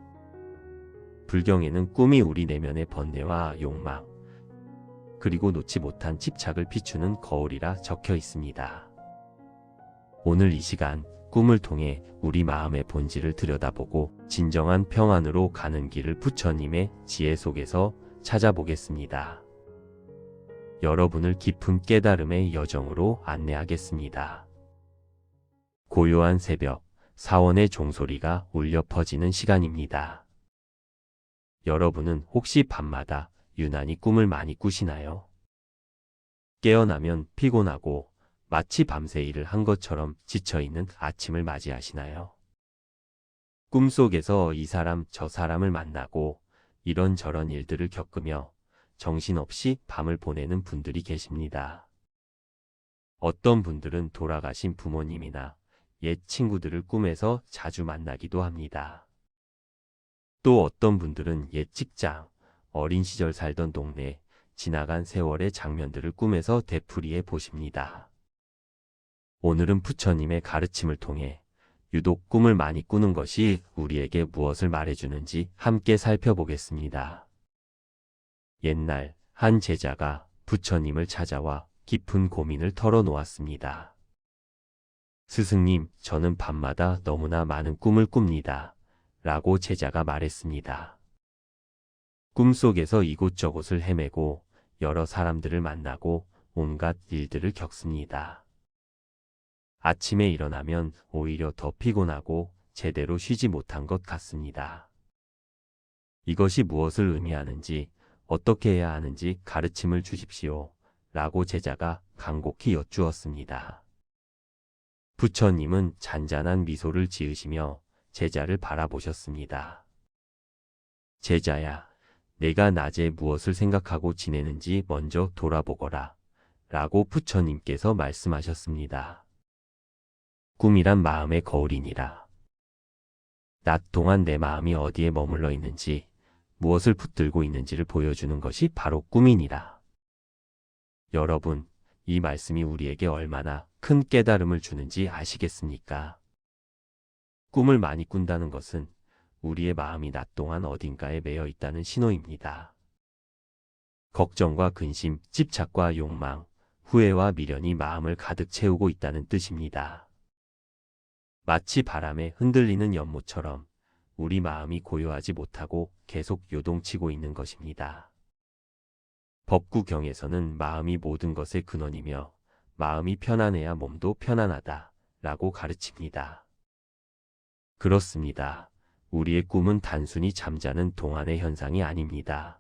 불경에는 꿈이 우리 내면의 번뇌와 욕망, 그리고 놓지 못한 집착을 비추는 거울이라 적혀 있습니다. 오늘 이 시간 꿈을 통해 우리 마음의 본질을 들여다보고 진정한 평안으로 가는 길을 부처님의 지혜 속에서 찾아보겠습니다. 여러분을 깊은 깨달음의 여정으로 안내하겠습니다. 고요한 새벽, 사원의 종소리가 울려 퍼지는 시간입니다. 여러분은 혹시 밤마다 유난히 꿈을 많이 꾸시나요? 깨어나면 피곤하고 마치 밤새 일을 한 것처럼 지쳐있는 아침을 맞이하시나요? 꿈속에서 이 사람 저 사람을 만나고 이런저런 일들을 겪으며 정신없이 밤을 보내는 분들이 계십니다. 어떤 분들은 돌아가신 부모님이나 옛 친구들을 꿈에서 자주 만나기도 합니다. 또 어떤 분들은 옛 직장, 어린 시절 살던 동네, 지나간 세월의 장면들을 꿈에서 되풀이해 보십니다. 오늘은 부처님의 가르침을 통해 유독 꿈을 많이 꾸는 것이 우리에게 무엇을 말해주는지 함께 살펴보겠습니다. 옛날 한 제자가 부처님을 찾아와 깊은 고민을 털어놓았습니다. 스승님, 저는 밤마다 너무나 많은 꿈을 꿉니다. 라고 제자가 말했습니다. 꿈속에서 이곳저곳을 헤매고 여러 사람들을 만나고 온갖 일들을 겪습니다. 아침에 일어나면 오히려 더 피곤하고 제대로 쉬지 못한 것 같습니다. 이것이 무엇을 의미하는지 어떻게 해야 하는지 가르침을 주십시오. 라고 제자가 간곡히 여쭈었습니다. 부처님은 잔잔한 미소를 지으시며 제자를 바라보셨습니다. 제자야, 내가 낮에 무엇을 생각하고 지내는지 먼저 돌아보거라. 라고 부처님께서 말씀하셨습니다. 꿈이란 마음의 거울이니라. 낮 동안 내 마음이 어디에 머물러 있는지, 무엇을 붙들고 있는지를 보여주는 것이 바로 꿈이니라. 여러분, 이 말씀이 우리에게 얼마나 큰 깨달음을 주는지 아시겠습니까? 꿈을 많이 꾼다는 것은 우리의 마음이 낮 동안 어딘가에 매여 있다는 신호입니다. 걱정과 근심, 집착과 욕망, 후회와 미련이 마음을 가득 채우고 있다는 뜻입니다. 마치 바람에 흔들리는 연못처럼 우리 마음이 고요하지 못하고 계속 요동치고 있는 것입니다. 법구경에서는 마음이 모든 것의 근원이며 마음이 편안해야 몸도 편안하다 라고 가르칩니다. 그렇습니다. 우리의 꿈은 단순히 잠자는 동안의 현상이 아닙니다.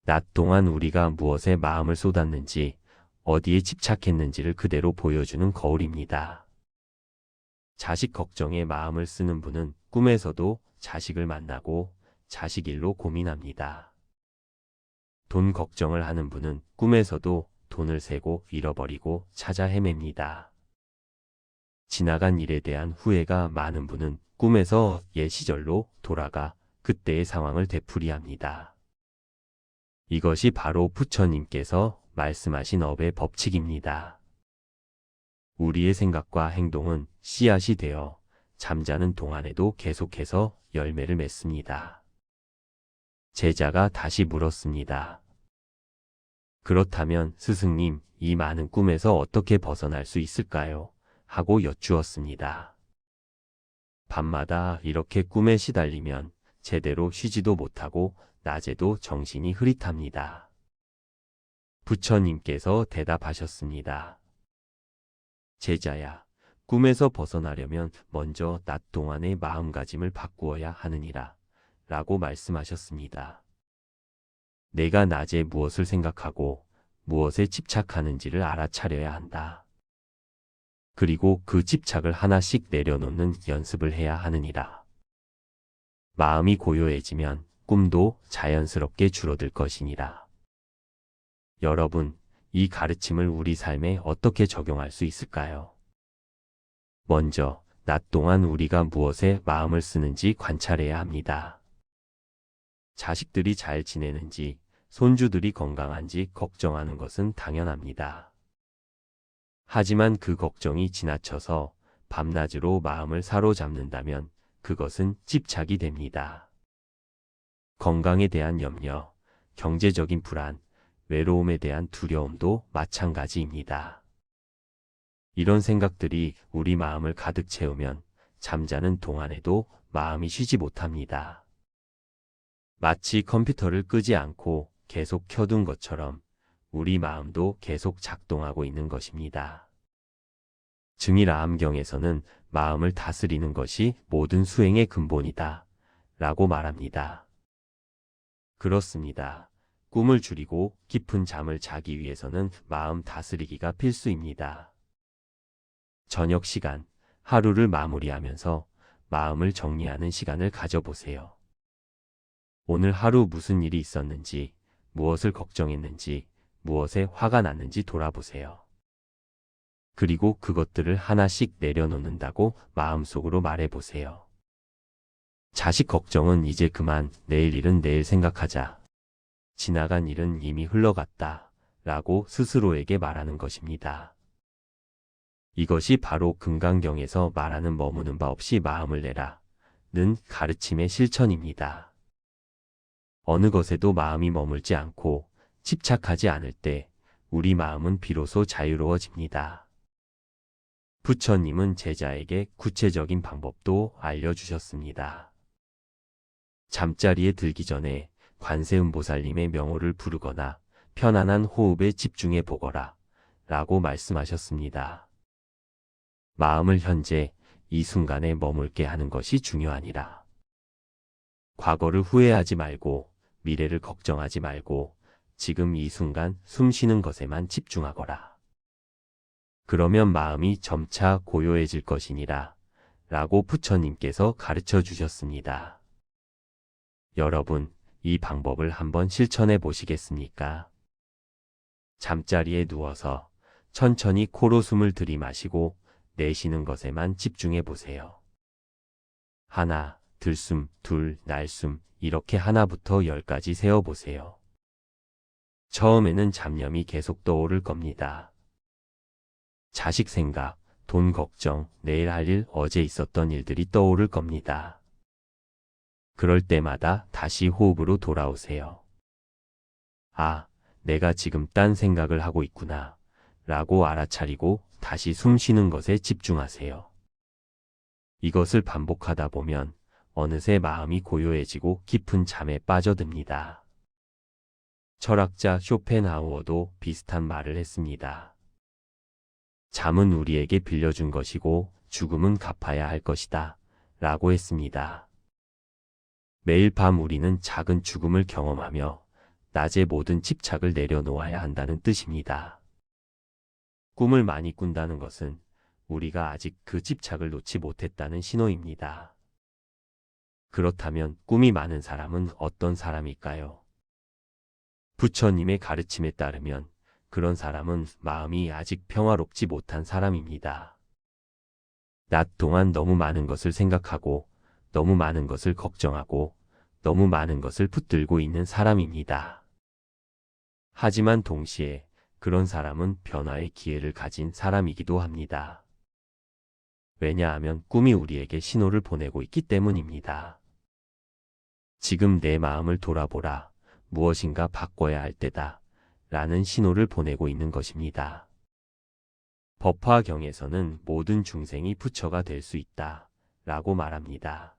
낮 동안 우리가 무엇에 마음을 쏟았는지, 어디에 집착했는지를 그대로 보여주는 거울입니다. 자식 걱정에 마음을 쓰는 분은 꿈에서도 자식을 만나고 자식 일로 고민합니다. 돈 걱정을 하는 분은 꿈에서도 돈을 세고 잃어버리고 찾아 헤맵니다. 지나간 일에 대한 후회가 많은 분은 꿈에서 옛 시절로 돌아가 그때의 상황을 되풀이합니다. 이것이 바로 부처님께서 말씀하신 업의 법칙입니다. 우리의 생각과 행동은 씨앗이 되어 잠자는 동안에도 계속해서 열매를 맺습니다. 제자가 다시 물었습니다. 그렇다면 스승님, 이 많은 꿈에서 어떻게 벗어날 수 있을까요? 하고 여쭈었습니다. 밤마다 이렇게 꿈에 시달리면 제대로 쉬지도 못하고 낮에도 정신이 흐릿합니다. 부처님께서 대답하셨습니다. 제자야, 꿈에서 벗어나려면 먼저 낮 동안의 마음가짐을 바꾸어야 하느니라 라고 말씀하셨습니다. 내가 낮에 무엇을 생각하고 무엇에 집착하는지를 알아차려야 한다. 그리고 그 집착을 하나씩 내려놓는 연습을 해야 하느니라. 마음이 고요해지면 꿈도 자연스럽게 줄어들 것이니라. 여러분, 이 가르침을 우리 삶에 어떻게 적용할 수 있을까요? 먼저, 낮 동안 우리가 무엇에 마음을 쓰는지 관찰해야 합니다. 자식들이 잘 지내는지, 손주들이 건강한지 걱정하는 것은 당연합니다. 하지만 그 걱정이 지나쳐서 밤낮으로 마음을 사로잡는다면 그것은 집착이 됩니다. 건강에 대한 염려, 경제적인 불안, 외로움에 대한 두려움도 마찬가지입니다. 이런 생각들이 우리 마음을 가득 채우면 잠자는 동안에도 마음이 쉬지 못합니다. 마치 컴퓨터를 끄지 않고 계속 켜둔 것처럼 우리 마음도 계속 작동하고 있는 것입니다. 증일아함경에서는 마음을 다스리는 것이 모든 수행의 근본이다 라고 말합니다. 그렇습니다. 꿈을 줄이고 깊은 잠을 자기 위해서는 마음 다스리기가 필수입니다. 저녁 시간, 하루를 마무리하면서 마음을 정리하는 시간을 가져보세요. 오늘 하루 무슨 일이 있었는지, 무엇을 걱정했는지, 무엇에 화가 났는지 돌아보세요. 그리고 그것들을 하나씩 내려놓는다고 마음속으로 말해보세요. 자식 걱정은 이제 그만, 내일 일은 내일 생각하자. 지나간 일은 이미 흘러갔다 라고 스스로에게 말하는 것입니다. 이것이 바로 금강경에서 말하는 머무는 바 없이 마음을 내라 는 가르침의 실천입니다. 어느 것에도 마음이 머물지 않고 집착하지 않을 때 우리 마음은 비로소 자유로워집니다. 부처님은 제자에게 구체적인 방법도 알려주셨습니다. 잠자리에 들기 전에 관세음보살님의 명호를 부르거나 편안한 호흡에 집중해 보거라 라고 말씀하셨습니다. 마음을 현재 이 순간에 머물게 하는 것이 중요하니라. 과거를 후회하지 말고 미래를 걱정하지 말고 지금 이 순간 숨 쉬는 것에만 집중하거라. 그러면 마음이 점차 고요해질 것이니라 라고 부처님께서 가르쳐 주셨습니다. 여러분, 이 방법을 한번 실천해 보시겠습니까? 잠자리에 누워서 천천히 코로 숨을 들이마시고 내쉬는 것에만 집중해 보세요. 하나, 들숨, 둘, 날숨, 이렇게 하나부터 10까지 세어보세요. 처음에는 잡념이 계속 떠오를 겁니다. 자식 생각, 돈 걱정, 내일 할 일, 어제 있었던 일들이 떠오를 겁니다. 그럴 때마다 다시 호흡으로 돌아오세요. 아, 내가 지금 딴 생각을 하고 있구나 라고 알아차리고 다시 숨 쉬는 것에 집중하세요. 이것을 반복하다 보면 어느새 마음이 고요해지고 깊은 잠에 빠져듭니다. 철학자 쇼펜하우어도 비슷한 말을 했습니다. 잠은 우리에게 빌려준 것이고 죽음은 갚아야 할 것이다 라고 했습니다. 매일 밤 우리는 작은 죽음을 경험하며 낮의 모든 집착을 내려놓아야 한다는 뜻입니다. 꿈을 많이 꾼다는 것은 우리가 아직 그 집착을 놓지 못했다는 신호입니다. 그렇다면 꿈이 많은 사람은 어떤 사람일까요? 부처님의 가르침에 따르면 그런 사람은 마음이 아직 평화롭지 못한 사람입니다. 낮 동안 너무 많은 것을 생각하고 너무 많은 것을 걱정하고 너무 많은 것을 붙들고 있는 사람입니다. 하지만 동시에 그런 사람은 변화의 기회를 가진 사람이기도 합니다. 왜냐하면 꿈이 우리에게 신호를 보내고 있기 때문입니다. 지금 내 마음을 돌아보라. 무엇인가 바꿔야 할 때다. 라는 신호를 보내고 있는 것입니다. 법화경에서는 모든 중생이 부처가 될 수 있다. 라고 말합니다.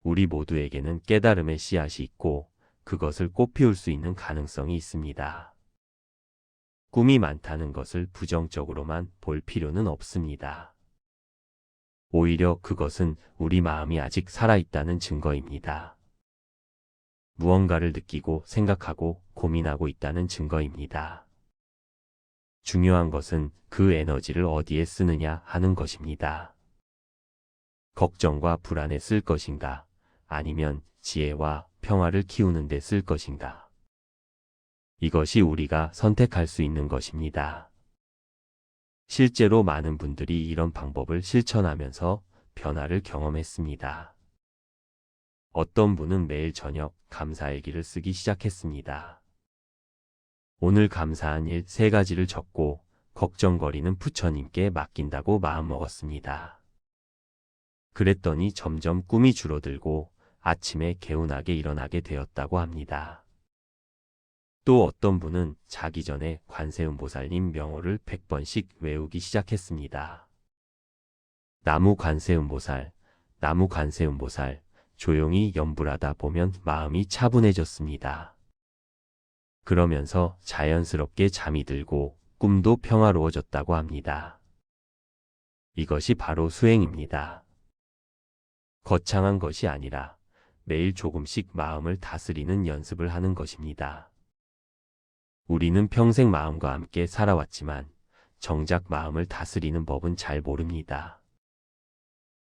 우리 모두에게는 깨달음의 씨앗이 있고 그것을 꽃피울 수 있는 가능성이 있습니다. 꿈이 많다는 것을 부정적으로만 볼 필요는 없습니다. 오히려 그것은 우리 마음이 아직 살아있다는 증거입니다. 무언가를 느끼고 생각하고 고민하고 있다는 증거입니다. 중요한 것은 그 에너지를 어디에 쓰느냐 하는 것입니다. 걱정과 불안에 쓸 것인가, 아니면 지혜와 평화를 키우는 데 쓸 것인가. 이것이 우리가 선택할 수 있는 것입니다. 실제로 많은 분들이 이런 방법을 실천하면서 변화를 경험했습니다. 어떤 분은 매일 저녁 감사일기를 쓰기 시작했습니다. 오늘 감사한 일 3가지를 적고 걱정거리는 부처님께 맡긴다고 마음먹었습니다. 그랬더니 점점 꿈이 줄어들고 아침에 개운하게 일어나게 되었다고 합니다. 또 어떤 분은 자기 전에 관세음보살님 명호를 100번씩 외우기 시작했습니다. 나무 관세음보살, 나무 관세음보살, 조용히 염불하다 보면 마음이 차분해졌습니다. 그러면서 자연스럽게 잠이 들고 꿈도 평화로워졌다고 합니다. 이것이 바로 수행입니다. 거창한 것이 아니라 매일 조금씩 마음을 다스리는 연습을 하는 것입니다. 우리는 평생 마음과 함께 살아왔지만 정작 마음을 다스리는 법은 잘 모릅니다.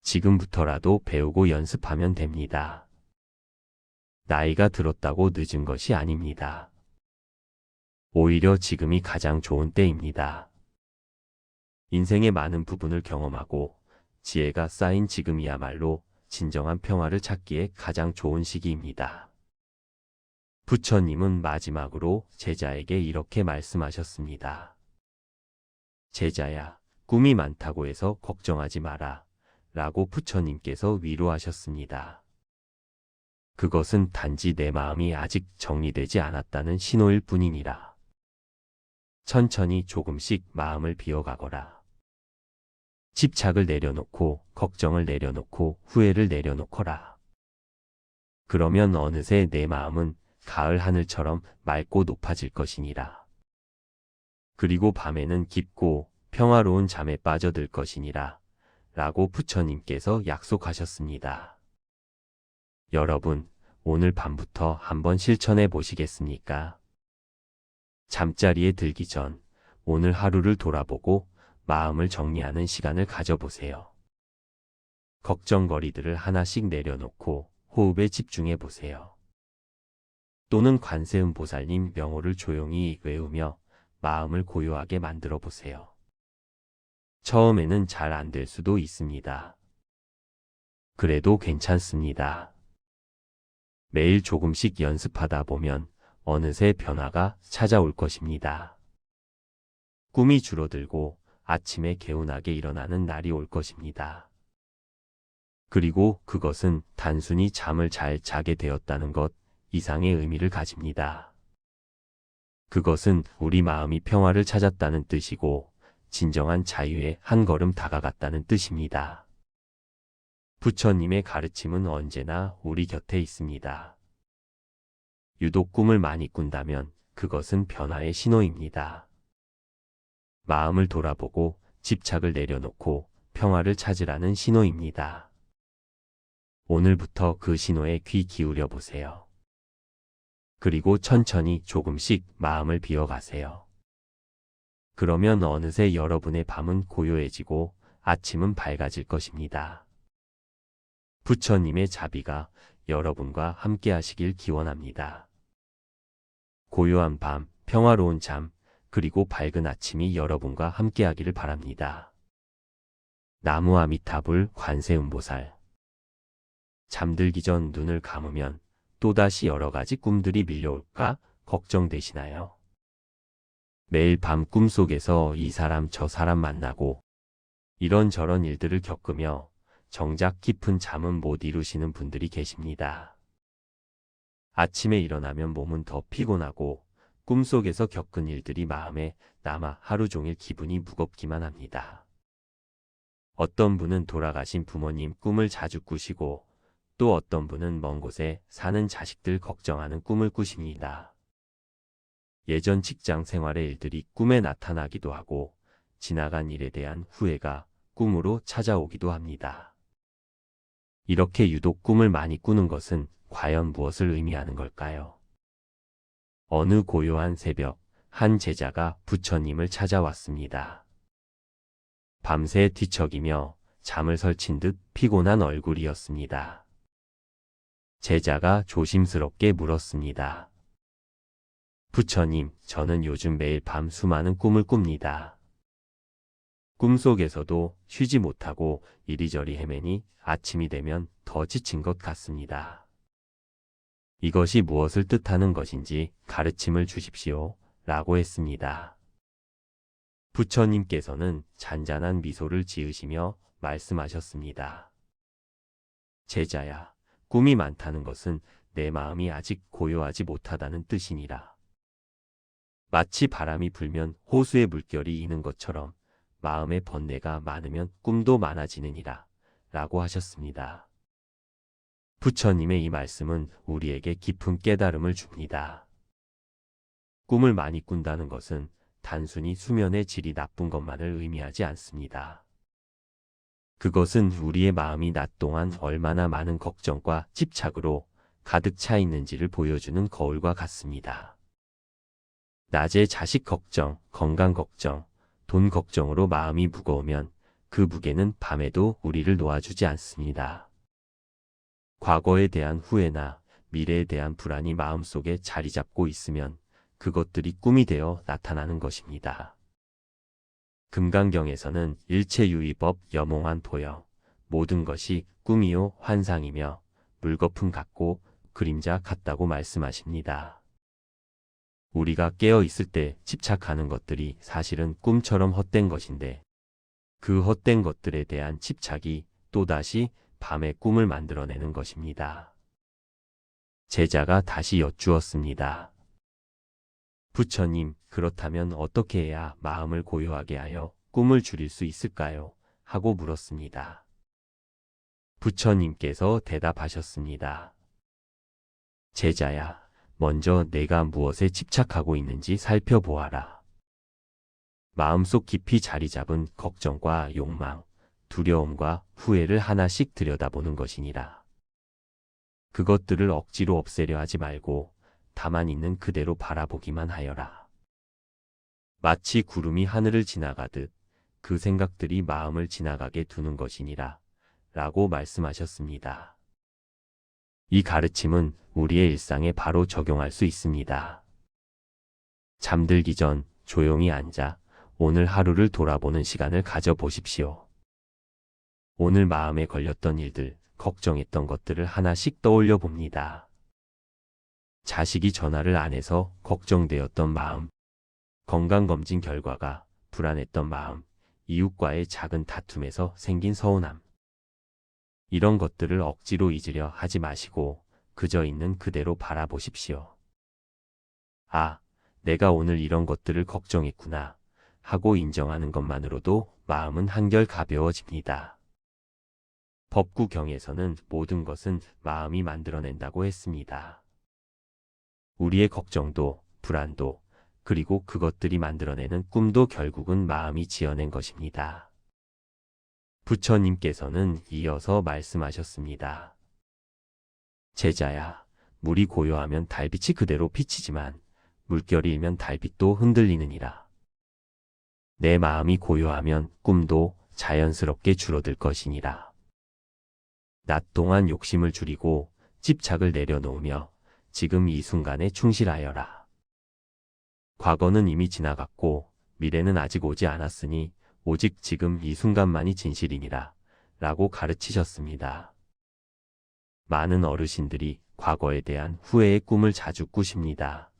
지금부터라도 배우고 연습하면 됩니다. 나이가 들었다고 늦은 것이 아닙니다. 오히려 지금이 가장 좋은 때입니다. 인생의 많은 부분을 경험하고 지혜가 쌓인 지금이야말로 진정한 평화를 찾기에 가장 좋은 시기입니다. 부처님은 마지막으로 제자에게 이렇게 말씀하셨습니다. 제자야, 꿈이 많다고 해서 걱정하지 마라. 라고 부처님께서 위로하셨습니다. 그것은 단지 내 마음이 아직 정리되지 않았다는 신호일 뿐이니라. 천천히 조금씩 마음을 비워가거라. 집착을 내려놓고 걱정을 내려놓고 후회를 내려놓거라. 그러면 어느새 내 마음은 가을 하늘처럼 맑고 높아질 것이니라. 그리고 밤에는 깊고 평화로운 잠에 빠져들 것이니라. 라고 부처님께서 약속하셨습니다. 여러분, 오늘 밤부터 한번 실천해 보시겠습니까? 잠자리에 들기 전 오늘 하루를 돌아보고 마음을 정리하는 시간을 가져보세요. 걱정거리들을 하나씩 내려놓고 호흡에 집중해 보세요. 또는 관세음보살님 명호를 조용히 외우며 마음을 고요하게 만들어 보세요. 처음에는 잘 안 될 수도 있습니다. 그래도 괜찮습니다. 매일 조금씩 연습하다 보면 어느새 변화가 찾아올 것입니다. 꿈이 줄어들고 아침에 개운하게 일어나는 날이 올 것입니다. 그리고 그것은 단순히 잠을 잘 자게 되었다는 것 이상의 의미를 가집니다. 그것은 우리 마음이 평화를 찾았다는 뜻이고 진정한 자유에 한 걸음 다가갔다는 뜻입니다. 부처님의 가르침은 언제나 우리 곁에 있습니다. 유독 꿈을 많이 꾼다면 그것은 변화의 신호입니다. 마음을 돌아보고 집착을 내려놓고 평화를 찾으라는 신호입니다. 오늘부터 그 신호에 귀 기울여 보세요. 그리고 천천히 조금씩 마음을 비워가세요. 그러면 어느새 여러분의 밤은 고요해지고 아침은 밝아질 것입니다. 부처님의 자비가 여러분과 함께 하시길 기원합니다. 고요한 밤, 평화로운 잠, 그리고 밝은 아침이 여러분과 함께 하기를 바랍니다. 나무 아미타불 관세음보살. 잠들기 전 눈을 감으면 또다시 여러 가지 꿈들이 밀려올까 걱정되시나요? 매일 밤 꿈속에서 이 사람 저 사람 만나고 이런저런 일들을 겪으며 정작 깊은 잠은 못 이루시는 분들이 계십니다. 아침에 일어나면 몸은 더 피곤하고 꿈속에서 겪은 일들이 마음에 남아 하루 종일 기분이 무겁기만 합니다. 어떤 분은 돌아가신 부모님 꿈을 자주 꾸시고 또 어떤 분은 먼 곳에 사는 자식들 걱정하는 꿈을 꾸십니다. 예전 직장 생활의 일들이 꿈에 나타나기도 하고 지나간 일에 대한 후회가 꿈으로 찾아오기도 합니다. 이렇게 유독 꿈을 많이 꾸는 것은 과연 무엇을 의미하는 걸까요? 어느 고요한 새벽, 한 제자가 부처님을 찾아왔습니다. 밤새 뒤척이며 잠을 설친 듯 피곤한 얼굴이었습니다. 제자가 조심스럽게 물었습니다. 부처님, 저는 요즘 매일 밤 수많은 꿈을 꿉니다. 꿈속에서도 쉬지 못하고 이리저리 헤매니 아침이 되면 더 지친 것 같습니다. 이것이 무엇을 뜻하는 것인지 가르침을 주십시오. 라고 했습니다. 부처님께서는 잔잔한 미소를 지으시며 말씀하셨습니다. 제자야, 꿈이 많다는 것은 내 마음이 아직 고요하지 못하다는 뜻이니라. 마치 바람이 불면 호수에 물결이 이는 것처럼 마음의 번뇌가 많으면 꿈도 많아지느니라 라고 하셨습니다. 부처님의 이 말씀은 우리에게 깊은 깨달음을 줍니다. 꿈을 많이 꾼다는 것은 단순히 수면의 질이 나쁜 것만을 의미하지 않습니다. 그것은 우리의 마음이 낮 동안 얼마나 많은 걱정과 집착으로 가득 차 있는지를 보여주는 거울과 같습니다. 낮에 자식 걱정, 건강 걱정, 돈 걱정으로 마음이 무거우면 그 무게는 밤에도 우리를 놓아주지 않습니다. 과거에 대한 후회나 미래에 대한 불안이 마음속에 자리 잡고 있으면 그것들이 꿈이 되어 나타나는 것입니다. 금강경에서는 일체유의법 여몽한 도여, 모든 것이 꿈이요 환상이며 물거품 같고 그림자 같다고 말씀하십니다. 우리가 깨어 있을 때 집착하는 것들이 사실은 꿈처럼 헛된 것인데 그 헛된 것들에 대한 집착이 또다시 밤에 꿈을 만들어내는 것입니다. 제자가 다시 여쭈었습니다. 부처님, 그렇다면 어떻게 해야 마음을 고요하게 하여 꿈을 줄일 수 있을까요? 하고 물었습니다. 부처님께서 대답하셨습니다. 제자야, 먼저 내가 무엇에 집착하고 있는지 살펴보아라. 마음속 깊이 자리 잡은 걱정과 욕망, 두려움과 후회를 하나씩 들여다보는 것이니라. 그것들을 억지로 없애려 하지 말고 다만 있는 그대로 바라보기만 하여라. 마치 구름이 하늘을 지나가듯 그 생각들이 마음을 지나가게 두는 것이니라 라고 말씀하셨습니다. 이 가르침은 우리의 일상에 바로 적용할 수 있습니다. 잠들기 전 조용히 앉아 오늘 하루를 돌아보는 시간을 가져보십시오. 오늘 마음에 걸렸던 일들, 걱정했던 것들을 하나씩 떠올려 봅니다. 자식이 전화를 안 해서 걱정되었던 마음, 건강검진 결과가 불안했던 마음, 이웃과의 작은 다툼에서 생긴 서운함. 이런 것들을 억지로 잊으려 하지 마시고 그저 있는 그대로 바라보십시오. 아, 내가 오늘 이런 것들을 걱정했구나 하고 인정하는 것만으로도 마음은 한결 가벼워집니다. 법구경에서는 모든 것은 마음이 만들어낸다고 했습니다. 우리의 걱정도, 불안도, 그리고 그것들이 만들어내는 꿈도 결국은 마음이 지어낸 것입니다. 부처님께서는 이어서 말씀하셨습니다. 제자야, 물이 고요하면 달빛이 그대로 비치지만 물결이 일면 달빛도 흔들리느니라. 내 마음이 고요하면 꿈도 자연스럽게 줄어들 것이니라. 낮 동안 욕심을 줄이고 집착을 내려놓으며 지금 이 순간에 충실하여라. 과거는 이미 지나갔고 미래는 아직 오지 않았으니 오직 지금 이 순간만이 진실이니라 라고 가르치셨습니다. 많은 어르신들이 과거에 대한 후회의 꿈을 자주 꾸십니다.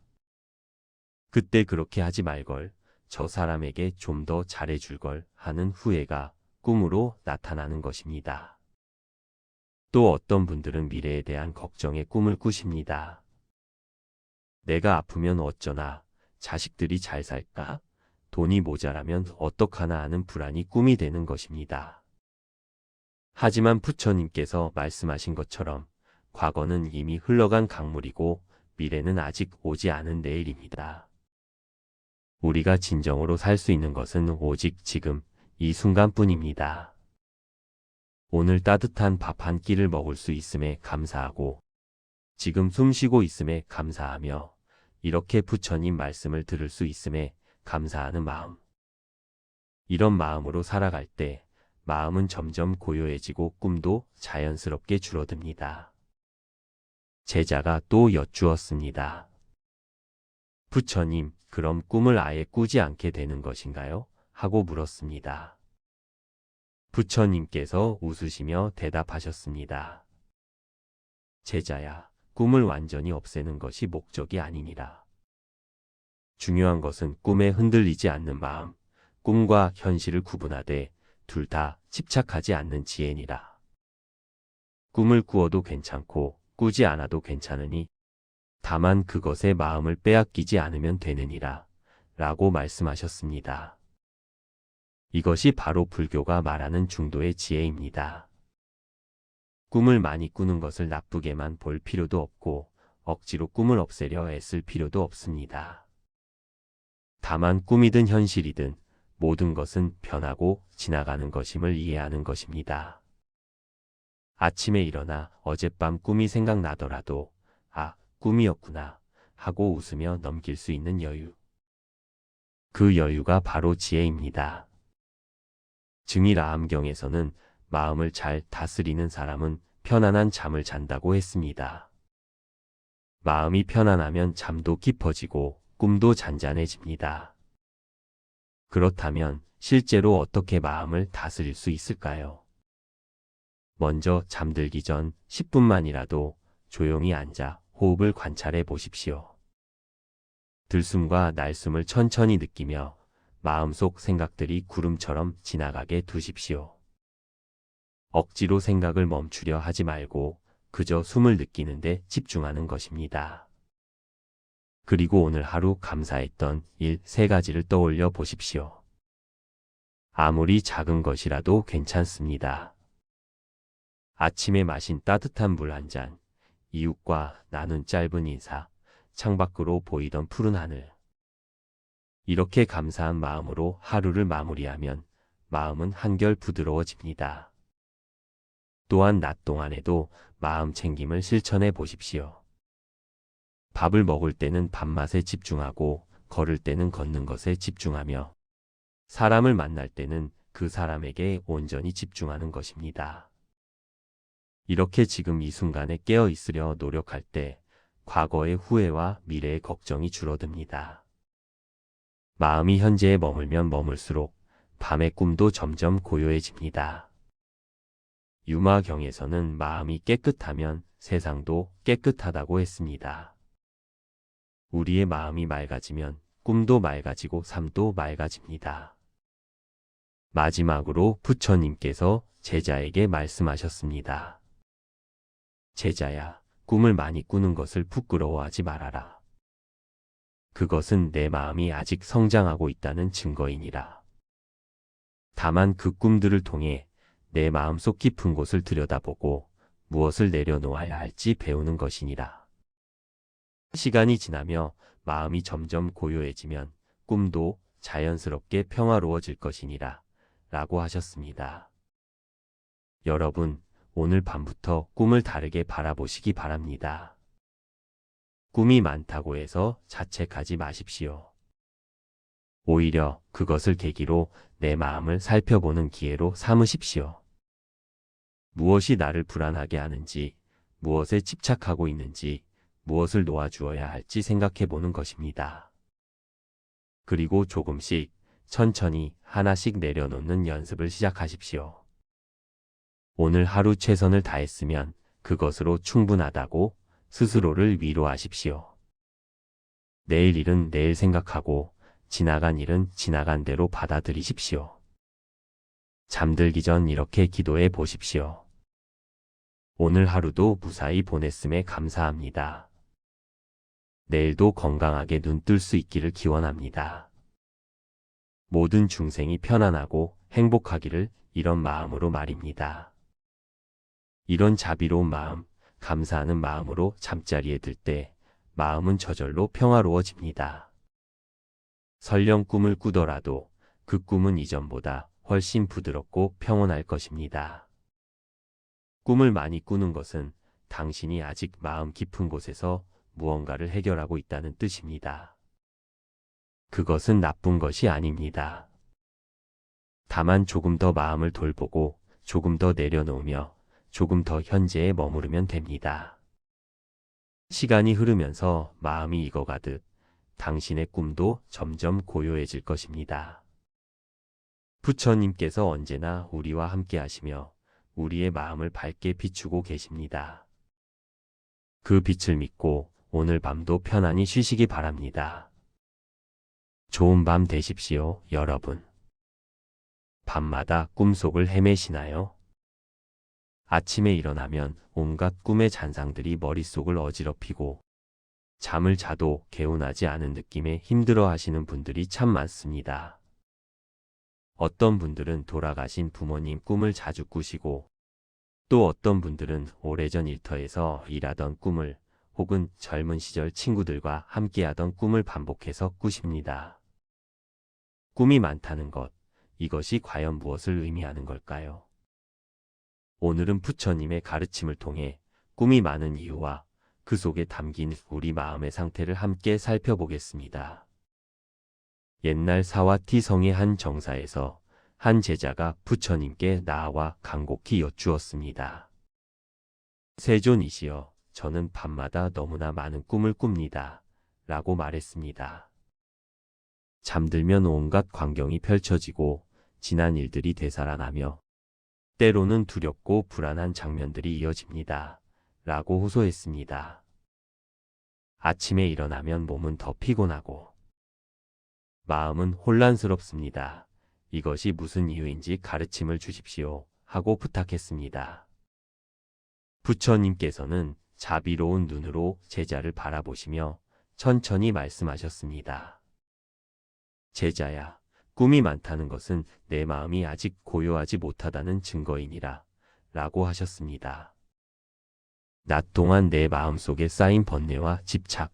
그때 그렇게 하지 말걸, 저 사람에게 좀 더 잘해줄 걸 하는 후회가 꿈으로 나타나는 것입니다. 또 어떤 분들은 미래에 대한 걱정의 꿈을 꾸십니다. 내가 아프면 어쩌나, 자식들이 잘 살까, 돈이 모자라면 어떡하나 하는 불안이 꿈이 되는 것입니다. 하지만 부처님께서 말씀하신 것처럼 과거는 이미 흘러간 강물이고 미래는 아직 오지 않은 내일입니다. 우리가 진정으로 살 수 있는 것은 오직 지금 이 순간뿐입니다. 오늘 따뜻한 밥 한 끼를 먹을 수 있음에 감사하고 지금 숨 쉬고 있음에 감사하며 이렇게 부처님 말씀을 들을 수 있음에 감사하는 마음. 이런 마음으로 살아갈 때 마음은 점점 고요해지고 꿈도 자연스럽게 줄어듭니다. 제자가 또 여쭈었습니다. 부처님, 그럼 꿈을 아예 꾸지 않게 되는 것인가요? 하고 물었습니다. 부처님께서 웃으시며 대답하셨습니다. 제자야, 꿈을 완전히 없애는 것이 목적이 아니니라. 중요한 것은 꿈에 흔들리지 않는 마음, 꿈과 현실을 구분하되 둘 다 집착하지 않는 지혜니라. 꿈을 꾸어도 괜찮고 꾸지 않아도 괜찮으니 다만 그것에 마음을 빼앗기지 않으면 되느니라 라고 말씀하셨습니다. 이것이 바로 불교가 말하는 중도의 지혜입니다. 꿈을 많이 꾸는 것을 나쁘게만 볼 필요도 없고 억지로 꿈을 없애려 애쓸 필요도 없습니다. 다만 꿈이든 현실이든 모든 것은 변하고 지나가는 것임을 이해하는 것입니다. 아침에 일어나 어젯밤 꿈이 생각나더라도 아, 꿈이었구나 하고 웃으며 넘길 수 있는 여유. 그 여유가 바로 지혜입니다. 증일아함경에서는 마음을 잘 다스리는 사람은 편안한 잠을 잔다고 했습니다. 마음이 편안하면 잠도 깊어지고 꿈도 잔잔해집니다. 그렇다면 실제로 어떻게 마음을 다스릴 수 있을까요? 먼저 잠들기 전 10분만이라도 조용히 앉아 호흡을 관찰해 보십시오. 들숨과 날숨을 천천히 느끼며 마음속 생각들이 구름처럼 지나가게 두십시오. 억지로 생각을 멈추려 하지 말고 그저 숨을 느끼는데 집중하는 것입니다. 그리고 오늘 하루 감사했던 일 3가지를 떠올려 보십시오. 아무리 작은 것이라도 괜찮습니다. 아침에 마신 따뜻한 물 한 잔, 이웃과 나눈 짧은 인사, 창밖으로 보이던 푸른 하늘. 이렇게 감사한 마음으로 하루를 마무리하면 마음은 한결 부드러워집니다. 또한 낮 동안에도 마음 챙김을 실천해 보십시오. 밥을 먹을 때는 밥맛에 집중하고 걸을 때는 걷는 것에 집중하며 사람을 만날 때는 그 사람에게 온전히 집중하는 것입니다. 이렇게 지금 이 순간에 깨어 있으려 노력할 때 과거의 후회와 미래의 걱정이 줄어듭니다. 마음이 현재에 머물면 머물수록 밤의 꿈도 점점 고요해집니다. 유마경에서는 마음이 깨끗하면 세상도 깨끗하다고 했습니다. 우리의 마음이 맑아지면 꿈도 맑아지고 삶도 맑아집니다. 마지막으로 부처님께서 제자에게 말씀하셨습니다. 제자야, 꿈을 많이 꾸는 것을 부끄러워하지 말아라. 그것은 내 마음이 아직 성장하고 있다는 증거이니라. 다만 그 꿈들을 통해 내 마음속 깊은 곳을 들여다보고 무엇을 내려놓아야 할지 배우는 것이니라. 시간이 지나며 마음이 점점 고요해지면 꿈도 자연스럽게 평화로워질 것이니라 라고 하셨습니다. 여러분, 오늘 밤부터 꿈을 다르게 바라보시기 바랍니다. 꿈이 많다고 해서 자책하지 마십시오. 오히려 그것을 계기로 내 마음을 살펴보는 기회로 삼으십시오. 무엇이 나를 불안하게 하는지, 무엇에 집착하고 있는지, 무엇을 놓아주어야 할지 생각해 보는 것입니다. 그리고 조금씩 천천히 하나씩 내려놓는 연습을 시작하십시오. 오늘 하루 최선을 다했으면 그것으로 충분하다고 스스로를 위로하십시오. 내일 일은 내일 생각하고 지나간 일은 지나간 대로 받아들이십시오. 잠들기 전 이렇게 기도해 보십시오. 오늘 하루도 무사히 보냈음에 감사합니다. 내일도 건강하게 눈뜰 수 있기를 기원합니다. 모든 중생이 편안하고 행복하기를 이런 마음으로 말입니다. 이런 자비로운 마음, 감사하는 마음으로 잠자리에 들 때 마음은 저절로 평화로워집니다. 설령 꿈을 꾸더라도 그 꿈은 이전보다 훨씬 부드럽고 평온할 것입니다. 꿈을 많이 꾸는 것은 당신이 아직 마음 깊은 곳에서 무언가를 해결하고 있다는 뜻입니다. 그것은 나쁜 것이 아닙니다. 다만 조금 더 마음을 돌보고 조금 더 내려놓으며 조금 더 현재에 머무르면 됩니다. 시간이 흐르면서 마음이 익어가듯 당신의 꿈도 점점 고요해질 것입니다. 부처님께서 언제나 우리와 함께 하시며 우리의 마음을 밝게 비추고 계십니다. 그 빛을 믿고 오늘 밤도 편안히 쉬시기 바랍니다. 좋은 밤 되십시오, 여러분. 밤마다 꿈속을 헤매시나요? 아침에 일어나면 온갖 꿈의 잔상들이 머릿속을 어지럽히고 잠을 자도 개운하지 않은 느낌에 힘들어 하시는 분들이 참 많습니다. 어떤 분들은 돌아가신 부모님 꿈을 자주 꾸시고 또 어떤 분들은 오래전 일터에서 일하던 꿈을 혹은 젊은 시절 친구들과 함께하던 꿈을 반복해서 꾸십니다. 꿈이 많다는 것, 이것이 과연 무엇을 의미하는 걸까요? 오늘은 부처님의 가르침을 통해 꿈이 많은 이유와 그 속에 담긴 우리 마음의 상태를 함께 살펴보겠습니다. 옛날 사와티 성의 한 정사에서 한 제자가 부처님께 나와 간곡히 여쭈었습니다. 세존이시여, 저는 밤마다 너무나 많은 꿈을 꿉니다. 라고 말했습니다. 잠들면 온갖 광경이 펼쳐지고 지난 일들이 되살아나며 때로는 두렵고 불안한 장면들이 이어집니다. 라고 호소했습니다. 아침에 일어나면 몸은 더 피곤하고 마음은 혼란스럽습니다. 이것이 무슨 이유인지 가르침을 주십시오. 하고 부탁했습니다. 부처님께서는 자비로운 눈으로 제자를 바라보시며 천천히 말씀하셨습니다. 제자야, 꿈이 많다는 것은 내 마음이 아직 고요하지 못하다는 증거이니라. 라고 하셨습니다. 낮 동안 내 마음속에 쌓인 번뇌와 집착,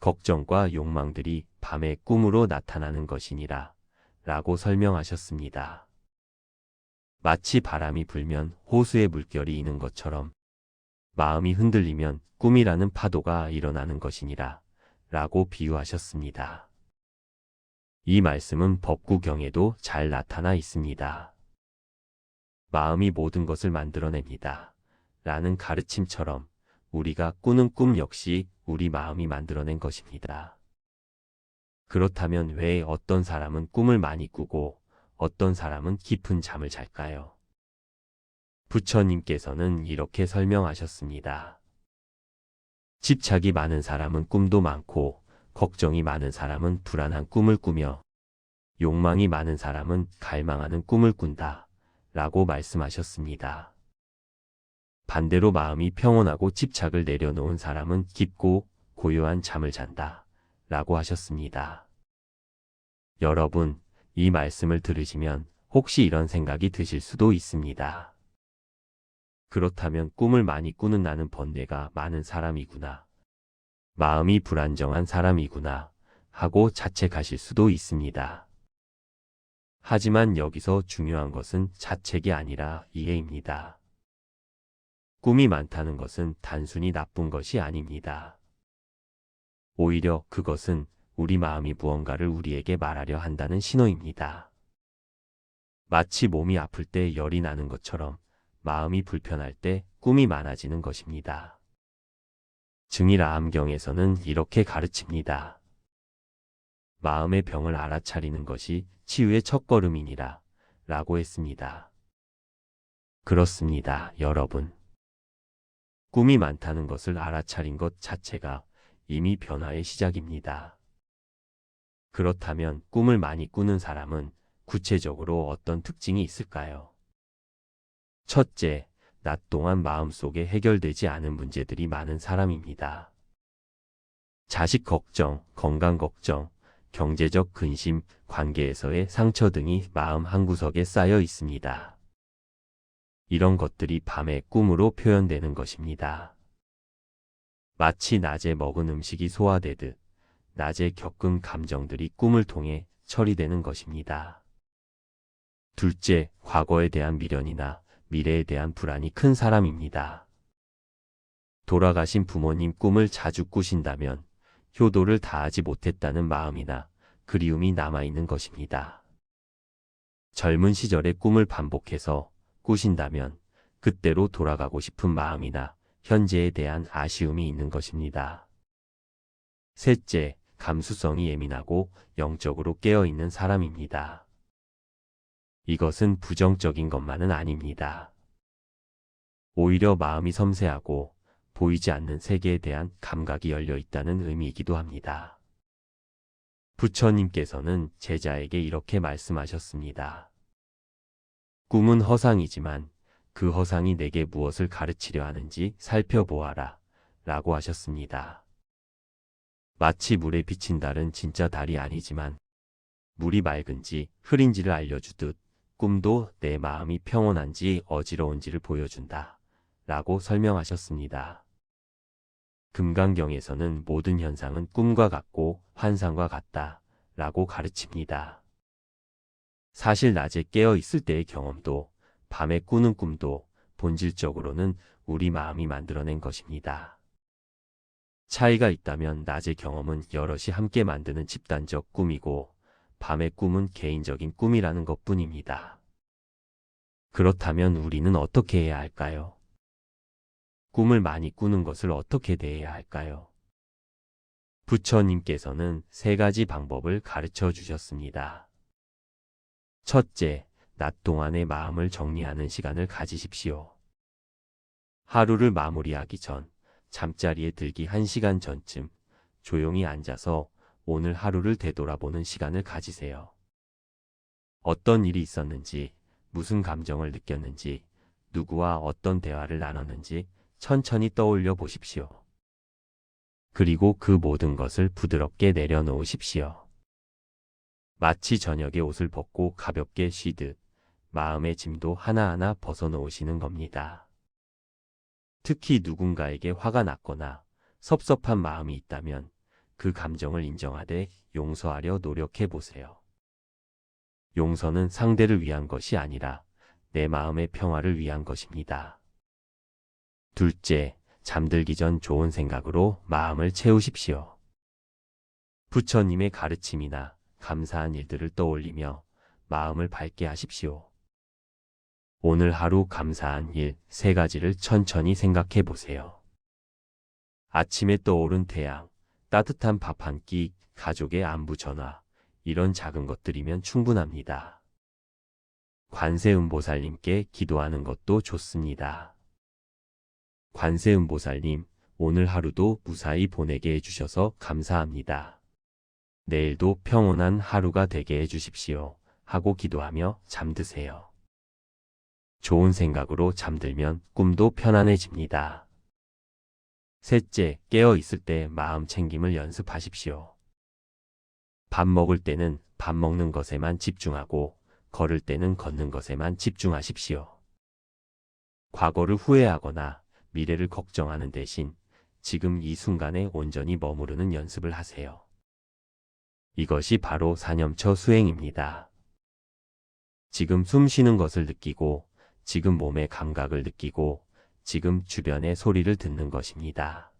걱정과 욕망들이 밤의 꿈으로 나타나는 것이니라. 라고 설명하셨습니다. 마치 바람이 불면 호수에 물결이 있는 것처럼 마음이 흔들리면 꿈이라는 파도가 일어나는 것이니라. 라고 비유하셨습니다. 이 말씀은 법구경에도 잘 나타나 있습니다. 마음이 모든 것을 만들어냅니다. 라는 가르침처럼 우리가 꾸는 꿈 역시 우리 마음이 만들어낸 것입니다. 그렇다면 왜 어떤 사람은 꿈을 많이 꾸고 어떤 사람은 깊은 잠을 잘까요? 부처님께서는 이렇게 설명하셨습니다. 집착이 많은 사람은 꿈도 많고 걱정이 많은 사람은 불안한 꿈을 꾸며 욕망이 많은 사람은 갈망하는 꿈을 꾼다. 라고 말씀하셨습니다. 반대로 마음이 평온하고 집착을 내려놓은 사람은 깊고 고요한 잠을 잔다. 라고 하셨습니다. 여러분, 이 말씀을 들으시면 혹시 이런 생각이 드실 수도 있습니다. 그렇다면 꿈을 많이 꾸는 나는 번뇌가 많은 사람이구나. 마음이 불안정한 사람이구나. 하고 자책하실 수도 있습니다. 하지만 여기서 중요한 것은 자책이 아니라 이해입니다. 꿈이 많다는 것은 단순히 나쁜 것이 아닙니다. 오히려 그것은 우리 마음이 무언가를 우리에게 말하려 한다는 신호입니다. 마치 몸이 아플 때 열이 나는 것처럼 마음이 불편할 때 꿈이 많아지는 것입니다. 증일암경에서는 이렇게 가르칩니다. 마음의 병을 알아차리는 것이 치유의 첫걸음이니라 라고 했습니다. 그렇습니다, 여러분. 꿈이 많다는 것을 알아차린 것 자체가 이미 변화의 시작입니다. 그렇다면 꿈을 많이 꾸는 사람은 구체적으로 어떤 특징이 있을까요? 첫째, 낮 동안 마음속에 해결되지 않은 문제들이 많은 사람입니다. 자식 걱정, 건강 걱정, 경제적 근심, 관계에서의 상처 등이 마음 한구석에 쌓여 있습니다. 이런 것들이 밤의 꿈으로 표현되는 것입니다. 마치 낮에 먹은 음식이 소화되듯 낮에 겪은 감정들이 꿈을 통해 처리되는 것입니다. 둘째, 과거에 대한 미련이나 미래에 대한 불안이 큰 사람입니다. 돌아가신 부모님 꿈을 자주 꾸신다면 효도를 다하지 못했다는 마음이나 그리움이 남아있는 것입니다. 젊은 시절의 꿈을 반복해서 꾸신다면 그때로 돌아가고 싶은 마음이나 현재에 대한 아쉬움이 있는 것입니다. 셋째, 감수성이 예민하고 영적으로 깨어있는 사람입니다. 이것은 부정적인 것만은 아닙니다. 오히려 마음이 섬세하고 보이지 않는 세계에 대한 감각이 열려 있다는 의미이기도 합니다. 부처님께서는 제자에게 이렇게 말씀하셨습니다. 꿈은 허상이지만 그 허상이 내게 무엇을 가르치려 하는지 살펴보아라 라고 하셨습니다. 마치 물에 비친 달은 진짜 달이 아니지만 물이 맑은지 흐린지를 알려주듯 꿈도 내 마음이 평온한지 어지러운지를 보여준다 라고 설명하셨습니다. 금강경에서는 모든 현상은 꿈과 같고 환상과 같다 라고 가르칩니다. 사실 낮에 깨어 있을 때의 경험도 밤에 꾸는 꿈도 본질적으로는 우리 마음이 만들어낸 것입니다. 차이가 있다면 낮의 경험은 여럿이 함께 만드는 집단적 꿈이고 밤의 꿈은 개인적인 꿈이라는 것뿐입니다. 그렇다면 우리는 어떻게 해야 할까요? 꿈을 많이 꾸는 것을 어떻게 대해야 할까요? 부처님께서는 세 가지 방법을 가르쳐 주셨습니다. 첫째, 낮 동안의 마음을 정리하는 시간을 가지십시오. 하루를 마무리하기 전, 잠자리에 들기 1시간 전쯤 조용히 앉아서 오늘 하루를 되돌아보는 시간을 가지세요. 어떤 일이 있었는지, 무슨 감정을 느꼈는지, 누구와 어떤 대화를 나눴는지 천천히 떠올려 보십시오. 그리고 그 모든 것을 부드럽게 내려놓으십시오. 마치 저녁에 옷을 벗고 가볍게 쉬듯 마음의 짐도 하나하나 벗어놓으시는 겁니다. 특히 누군가에게 화가 났거나 섭섭한 마음이 있다면 그 감정을 인정하되 용서하려 노력해 보세요. 용서는 상대를 위한 것이 아니라 내 마음의 평화를 위한 것입니다. 둘째, 잠들기 전 좋은 생각으로 마음을 채우십시오. 부처님의 가르침이나 감사한 일들을 떠올리며 마음을 밝게 하십시오. 오늘 하루 감사한 일 3가지를 천천히 생각해 보세요. 아침에 떠오른 태양, 따뜻한 밥 한 끼, 가족의 안부 전화, 이런 작은 것들이면 충분합니다. 관세음보살님께 기도하는 것도 좋습니다. 관세음보살님, 오늘 하루도 무사히 보내게 해주셔서 감사합니다. 내일도 평온한 하루가 되게 해주십시오 하고 기도하며 잠드세요. 좋은 생각으로 잠들면 꿈도 편안해집니다. 셋째, 깨어 있을 때 마음 챙김을 연습하십시오. 밥 먹을 때는 밥 먹는 것에만 집중하고 걸을 때는 걷는 것에만 집중하십시오. 과거를 후회하거나 미래를 걱정하는 대신 지금 이 순간에 온전히 머무르는 연습을 하세요. 이것이 바로 사념처 수행입니다. 지금 숨 쉬는 것을 느끼고 지금 몸의 감각을 느끼고 지금 주변의 소리를 듣는 것입니다.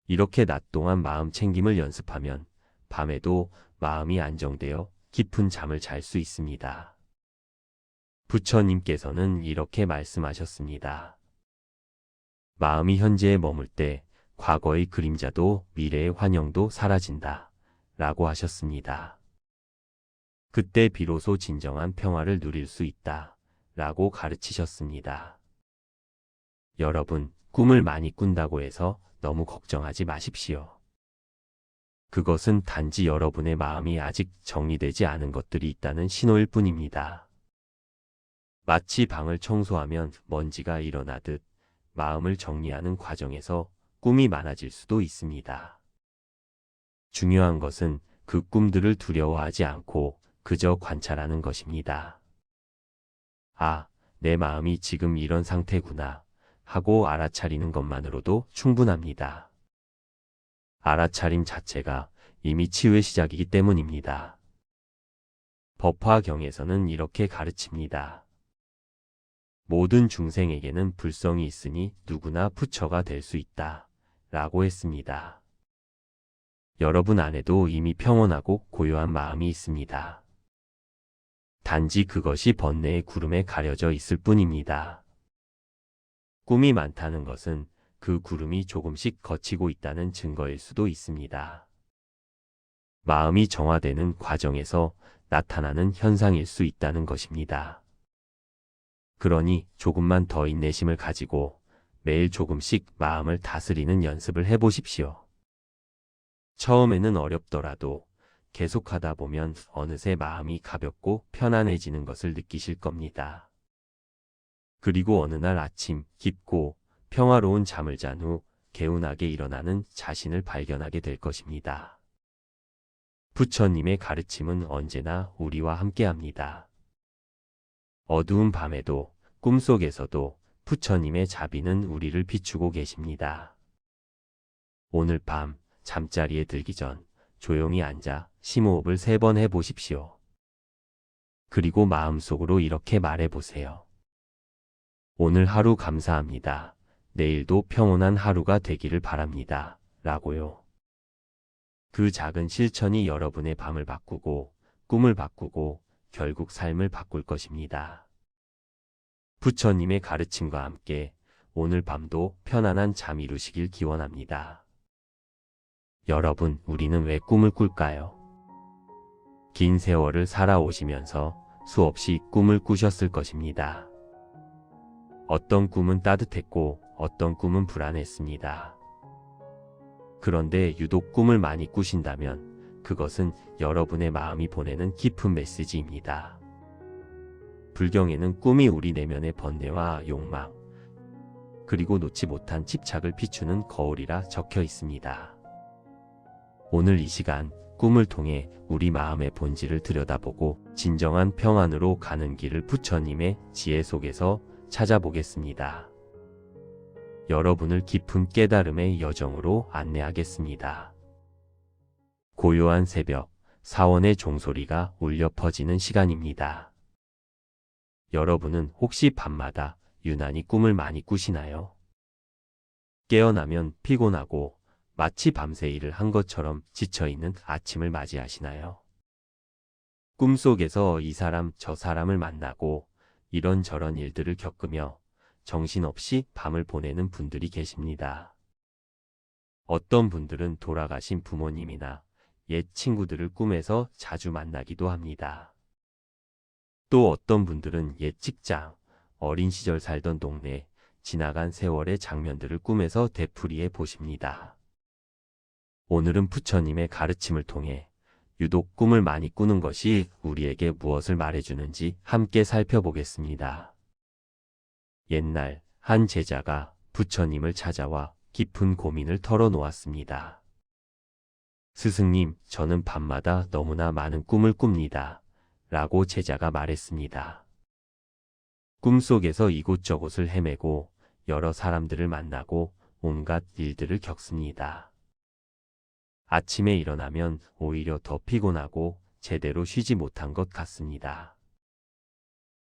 이렇게 낮 동안 마음 챙김을 연습하면 밤에도 마음이 안정되어 깊은 잠을 잘 수 있습니다. 부처님께서는 이렇게 말씀하셨습니다. 마음이 현재에 머물 때 과거의 그림자도 미래의 환영도 사라진다 라고 하셨습니다. 그때 비로소 진정한 평화를 누릴 수 있다 라고 가르치셨습니다. 여러분, 꿈을 많이 꾼다고 해서 너무 걱정하지 마십시오. 그것은 단지 여러분의 마음이 아직 정리되지 않은 것들이 있다는 신호일 뿐입니다. 마치 방을 청소하면 먼지가 일어나듯 마음을 정리하는 과정에서 꿈이 많아질 수도 있습니다. 중요한 것은 그 꿈들을 두려워하지 않고 그저 관찰하는 것입니다. 아, 내 마음이 지금 이런 상태구나 하고 알아차리는 것만으로도 충분합니다. 알아차림 자체가 이미 치유의 시작이기 때문입니다. 법화경에서는 이렇게 가르칩니다. 모든 중생에게는 불성이 있으니 누구나 부처가 될 수 있다 라고 했습니다. 여러분 안에도 이미 평온하고 고요한 마음이 있습니다. 단지 그것이 번뇌의 구름에 가려져 있을 뿐입니다. 꿈이 많다는 것은 그 구름이 조금씩 걷히고 있다는 증거일 수도 있습니다. 마음이 정화되는 과정에서 나타나는 현상일 수 있다는 것입니다. 그러니 조금만 더 인내심을 가지고 매일 조금씩 마음을 다스리는 연습을 해보십시오. 처음에는 어렵더라도 계속하다 보면 어느새 마음이 가볍고 편안해지는 것을 느끼실 겁니다. 그리고 어느 날 아침 깊고 평화로운 잠을 잔 후 개운하게 일어나는 자신을 발견하게 될 것입니다. 부처님의 가르침은 언제나 우리와 함께합니다. 어두운 밤에도 꿈속에서도 부처님의 자비는 우리를 비추고 계십니다. 오늘 밤 잠자리에 들기 전 조용히 앉아 심호흡을 3번 해보십시오. 그리고 마음속으로 이렇게 말해보세요. 오늘 하루 감사합니다. 내일도 평온한 하루가 되기를 바랍니다. 라고요. 그 작은 실천이 여러분의 밤을 바꾸고 꿈을 바꾸고 결국 삶을 바꿀 것입니다. 부처님의 가르침과 함께 오늘 밤도 편안한 잠 이루시길 기원합니다. 여러분, 우리는 왜 꿈을 꿀까요? 긴 세월을 살아오시면서 수없이 꿈을 꾸셨을 것입니다. 어떤 꿈은 따뜻했고 어떤 꿈은 불안했습니다. 그런데 유독 꿈을 많이 꾸신다면 그것은 여러분의 마음이 보내는 깊은 메시지입니다. 불경에는 꿈이 우리 내면의 번뇌와 욕망, 그리고 놓지 못한 집착을 비추는 거울이라 적혀 있습니다. 오늘 이 시간 꿈을 통해 우리 마음의 본질을 들여다보고 진정한 평안으로 가는 길을 부처님의 지혜 속에서 찾아보겠습니다. 여러분을 깊은 깨달음의 여정으로 안내하겠습니다. 고요한 새벽, 사원의 종소리가 울려 퍼지는 시간입니다. 여러분은 혹시 밤마다 유난히 꿈을 많이 꾸시나요? 깨어나면 피곤하고 마치 밤새 일을 한 것처럼 지쳐있는 아침을 맞이하시나요? 꿈속에서 이 사람 저 사람을 만나고 이런저런 일들을 겪으며 정신없이 밤을 보내는 분들이 계십니다. 어떤 분들은 돌아가신 부모님이나 옛 친구들을 꿈에서 자주 만나기도 합니다. 또 어떤 분들은 옛 직장, 어린 시절 살던 동네, 지나간 세월의 장면들을 꿈에서 되풀이해 보십니다. 오늘은 부처님의 가르침을 통해 유독 꿈을 많이 꾸는 것이 우리에게 무엇을 말해주는지 함께 살펴보겠습니다. 옛날 한 제자가 부처님을 찾아와 깊은 고민을 털어놓았습니다. 스승님, 저는 밤마다 너무나 많은 꿈을 꿉니다. 라고 제자가 말했습니다. 꿈속에서 이곳저곳을 헤매고 여러 사람들을 만나고 온갖 일들을 겪습니다. 아침에 일어나면 오히려 더 피곤하고 제대로 쉬지 못한 것 같습니다.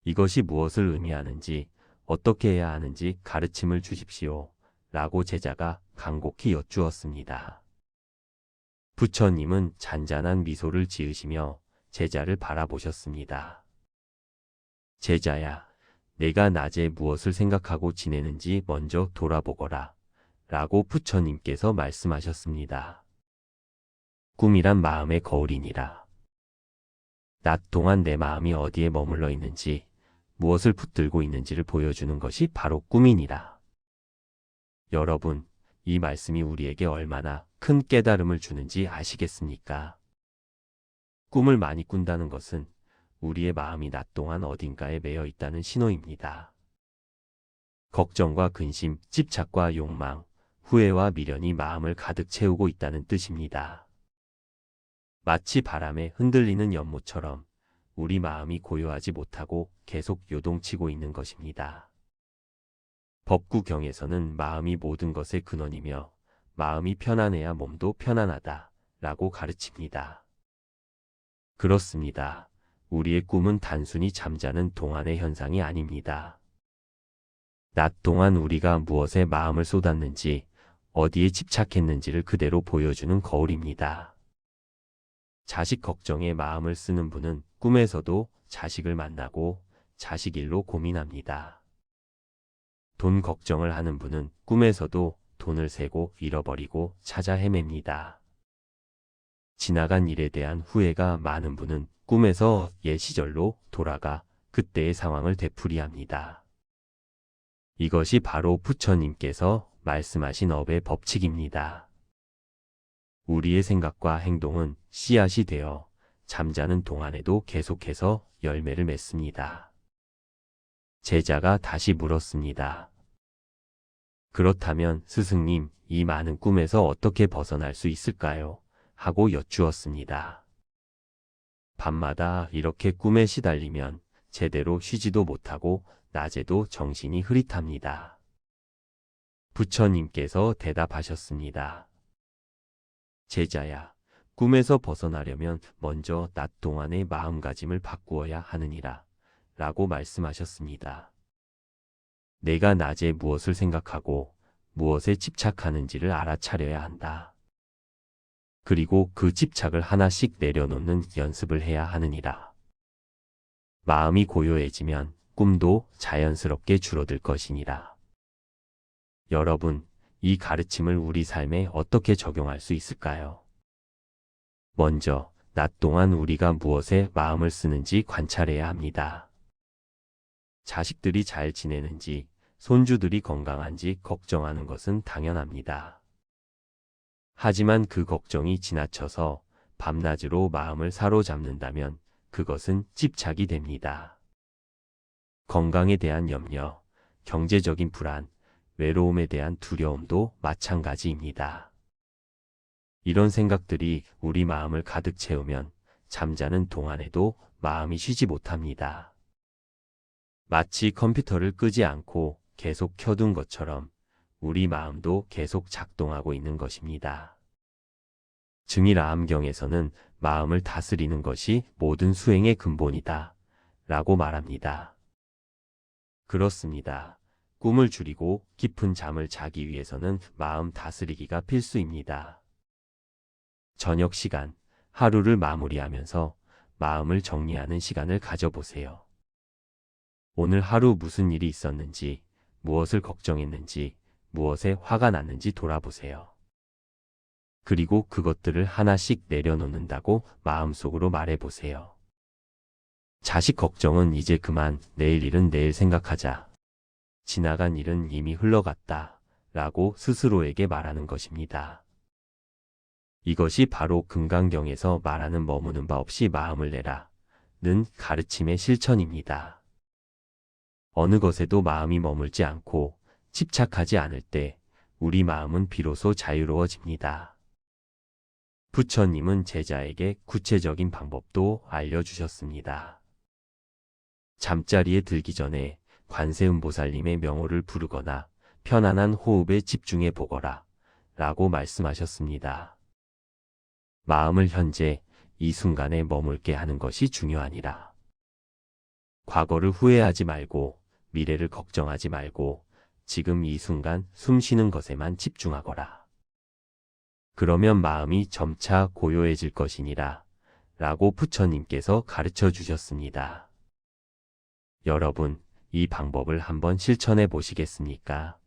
이것이 무엇을 의미하는지 어떻게 해야 하는지 가르침을 주십시오. 라고 제자가 간곡히 여쭈었습니다. 부처님은 잔잔한 미소를 지으시며 제자를 바라보셨습니다. 제자야, 내가 낮에 무엇을 생각하고 지내는지 먼저 돌아보거라. 라고 부처님께서 말씀하셨습니다. 꿈이란 마음의 거울이니라. 낮 동안 내 마음이 어디에 머물러 있는지, 무엇을 붙들고 있는지를 보여주는 것이 바로 꿈이니라. 여러분, 이 말씀이 우리에게 얼마나 큰 깨달음을 주는지 아시겠습니까? 꿈을 많이 꾼다는 것은 우리의 마음이 낮 동안 어딘가에 매여 있다는 신호입니다. 걱정과 근심, 집착과 욕망, 후회와 미련이 마음을 가득 채우고 있다는 뜻입니다. 마치 바람에 흔들리는 연못처럼 우리 마음이 고요하지 못하고 계속 요동치고 있는 것입니다. 법구경에서는 마음이 모든 것의 근원이며 마음이 편안해야 몸도 편안하다 라고 가르칩니다. 그렇습니다. 우리의 꿈은 단순히 잠자는 동안의 현상이 아닙니다. 낮 동안 우리가 무엇에 마음을 쏟았는지, 어디에 집착했는지를 그대로 보여주는 거울입니다. 자식 걱정에 마음을 쓰는 분은 꿈에서도 자식을 만나고 자식 일로 고민합니다. 돈 걱정을 하는 분은 꿈에서도 돈을 세고 잃어버리고 찾아 헤맵니다. 지나간 일에 대한 후회가 많은 분은 꿈에서 옛 시절로 돌아가 그때의 상황을 되풀이합니다. 이것이 바로 부처님께서 말씀하신 업의 법칙입니다. 우리의 생각과 행동은 씨앗이 되어 잠자는 동안에도 계속해서 열매를 맺습니다. 제자가 다시 물었습니다. 그렇다면 스승님, 이 많은 꿈에서 어떻게 벗어날 수 있을까요? 하고 여쭈었습니다. 밤마다 이렇게 꿈에 시달리면 제대로 쉬지도 못하고 낮에도 정신이 흐릿합니다. 부처님께서 대답하셨습니다. 제자야, 꿈에서 벗어나려면 먼저 낮 동안의 마음가짐을 바꾸어야 하느니라 라고 말씀하셨습니다. 내가 낮에 무엇을 생각하고 무엇에 집착하는지를 알아차려야 한다. 그리고 그 집착을 하나씩 내려놓는 연습을 해야 하느니라. 마음이 고요해지면 꿈도 자연스럽게 줄어들 것이니라. 여러분, 이 가르침을 우리 삶에 어떻게 적용할 수 있을까요? 먼저, 낮 동안 우리가 무엇에 마음을 쓰는지 관찰해야 합니다. 자식들이 잘 지내는지, 손주들이 건강한지 걱정하는 것은 당연합니다. 하지만 그 걱정이 지나쳐서 밤낮으로 마음을 사로잡는다면 그것은 집착이 됩니다. 건강에 대한 염려, 경제적인 불안, 외로움에 대한 두려움도 마찬가지입니다. 이런 생각들이 우리 마음을 가득 채우면 잠자는 동안에도 마음이 쉬지 못합니다. 마치 컴퓨터를 끄지 않고 계속 켜둔 것처럼 우리 마음도 계속 작동하고 있는 것입니다. 증일아함경에서는 마음을 다스리는 것이 모든 수행의 근본이다 라고 말합니다. 그렇습니다. 꿈을 줄이고 깊은 잠을 자기 위해서는 마음 다스리기가 필수입니다. 저녁 시간, 하루를 마무리하면서 마음을 정리하는 시간을 가져보세요. 오늘 하루 무슨 일이 있었는지, 무엇을 걱정했는지, 무엇에 화가 났는지 돌아보세요. 그리고 그것들을 하나씩 내려놓는다고 마음속으로 말해보세요. 자식 걱정은 이제 그만, 내일 일은 내일 생각하자. 지나간 일은 이미 흘러갔다 라고 스스로에게 말하는 것입니다. 이것이 바로 금강경에서 말하는 머무는 바 없이 마음을 내라 는 가르침의 실천입니다. 어느 것에도 마음이 머물지 않고 집착하지 않을 때 우리 마음은 비로소 자유로워집니다. 부처님은 제자에게 구체적인 방법도 알려주셨습니다. 잠자리에 들기 전에 관세음보살님의 명호를 부르거나 편안한 호흡에 집중해 보거라 라고 말씀하셨습니다. 마음을 현재 이 순간에 머물게 하는 것이 중요하니라. 과거를 후회하지 말고 미래를 걱정하지 말고 지금 이 순간 숨 쉬는 것에만 집중하거라. 그러면 마음이 점차 고요해질 것이니라 라고 부처님께서 가르쳐 주셨습니다. 여러분, 이 방법을 한번 실천해 보시겠습니까?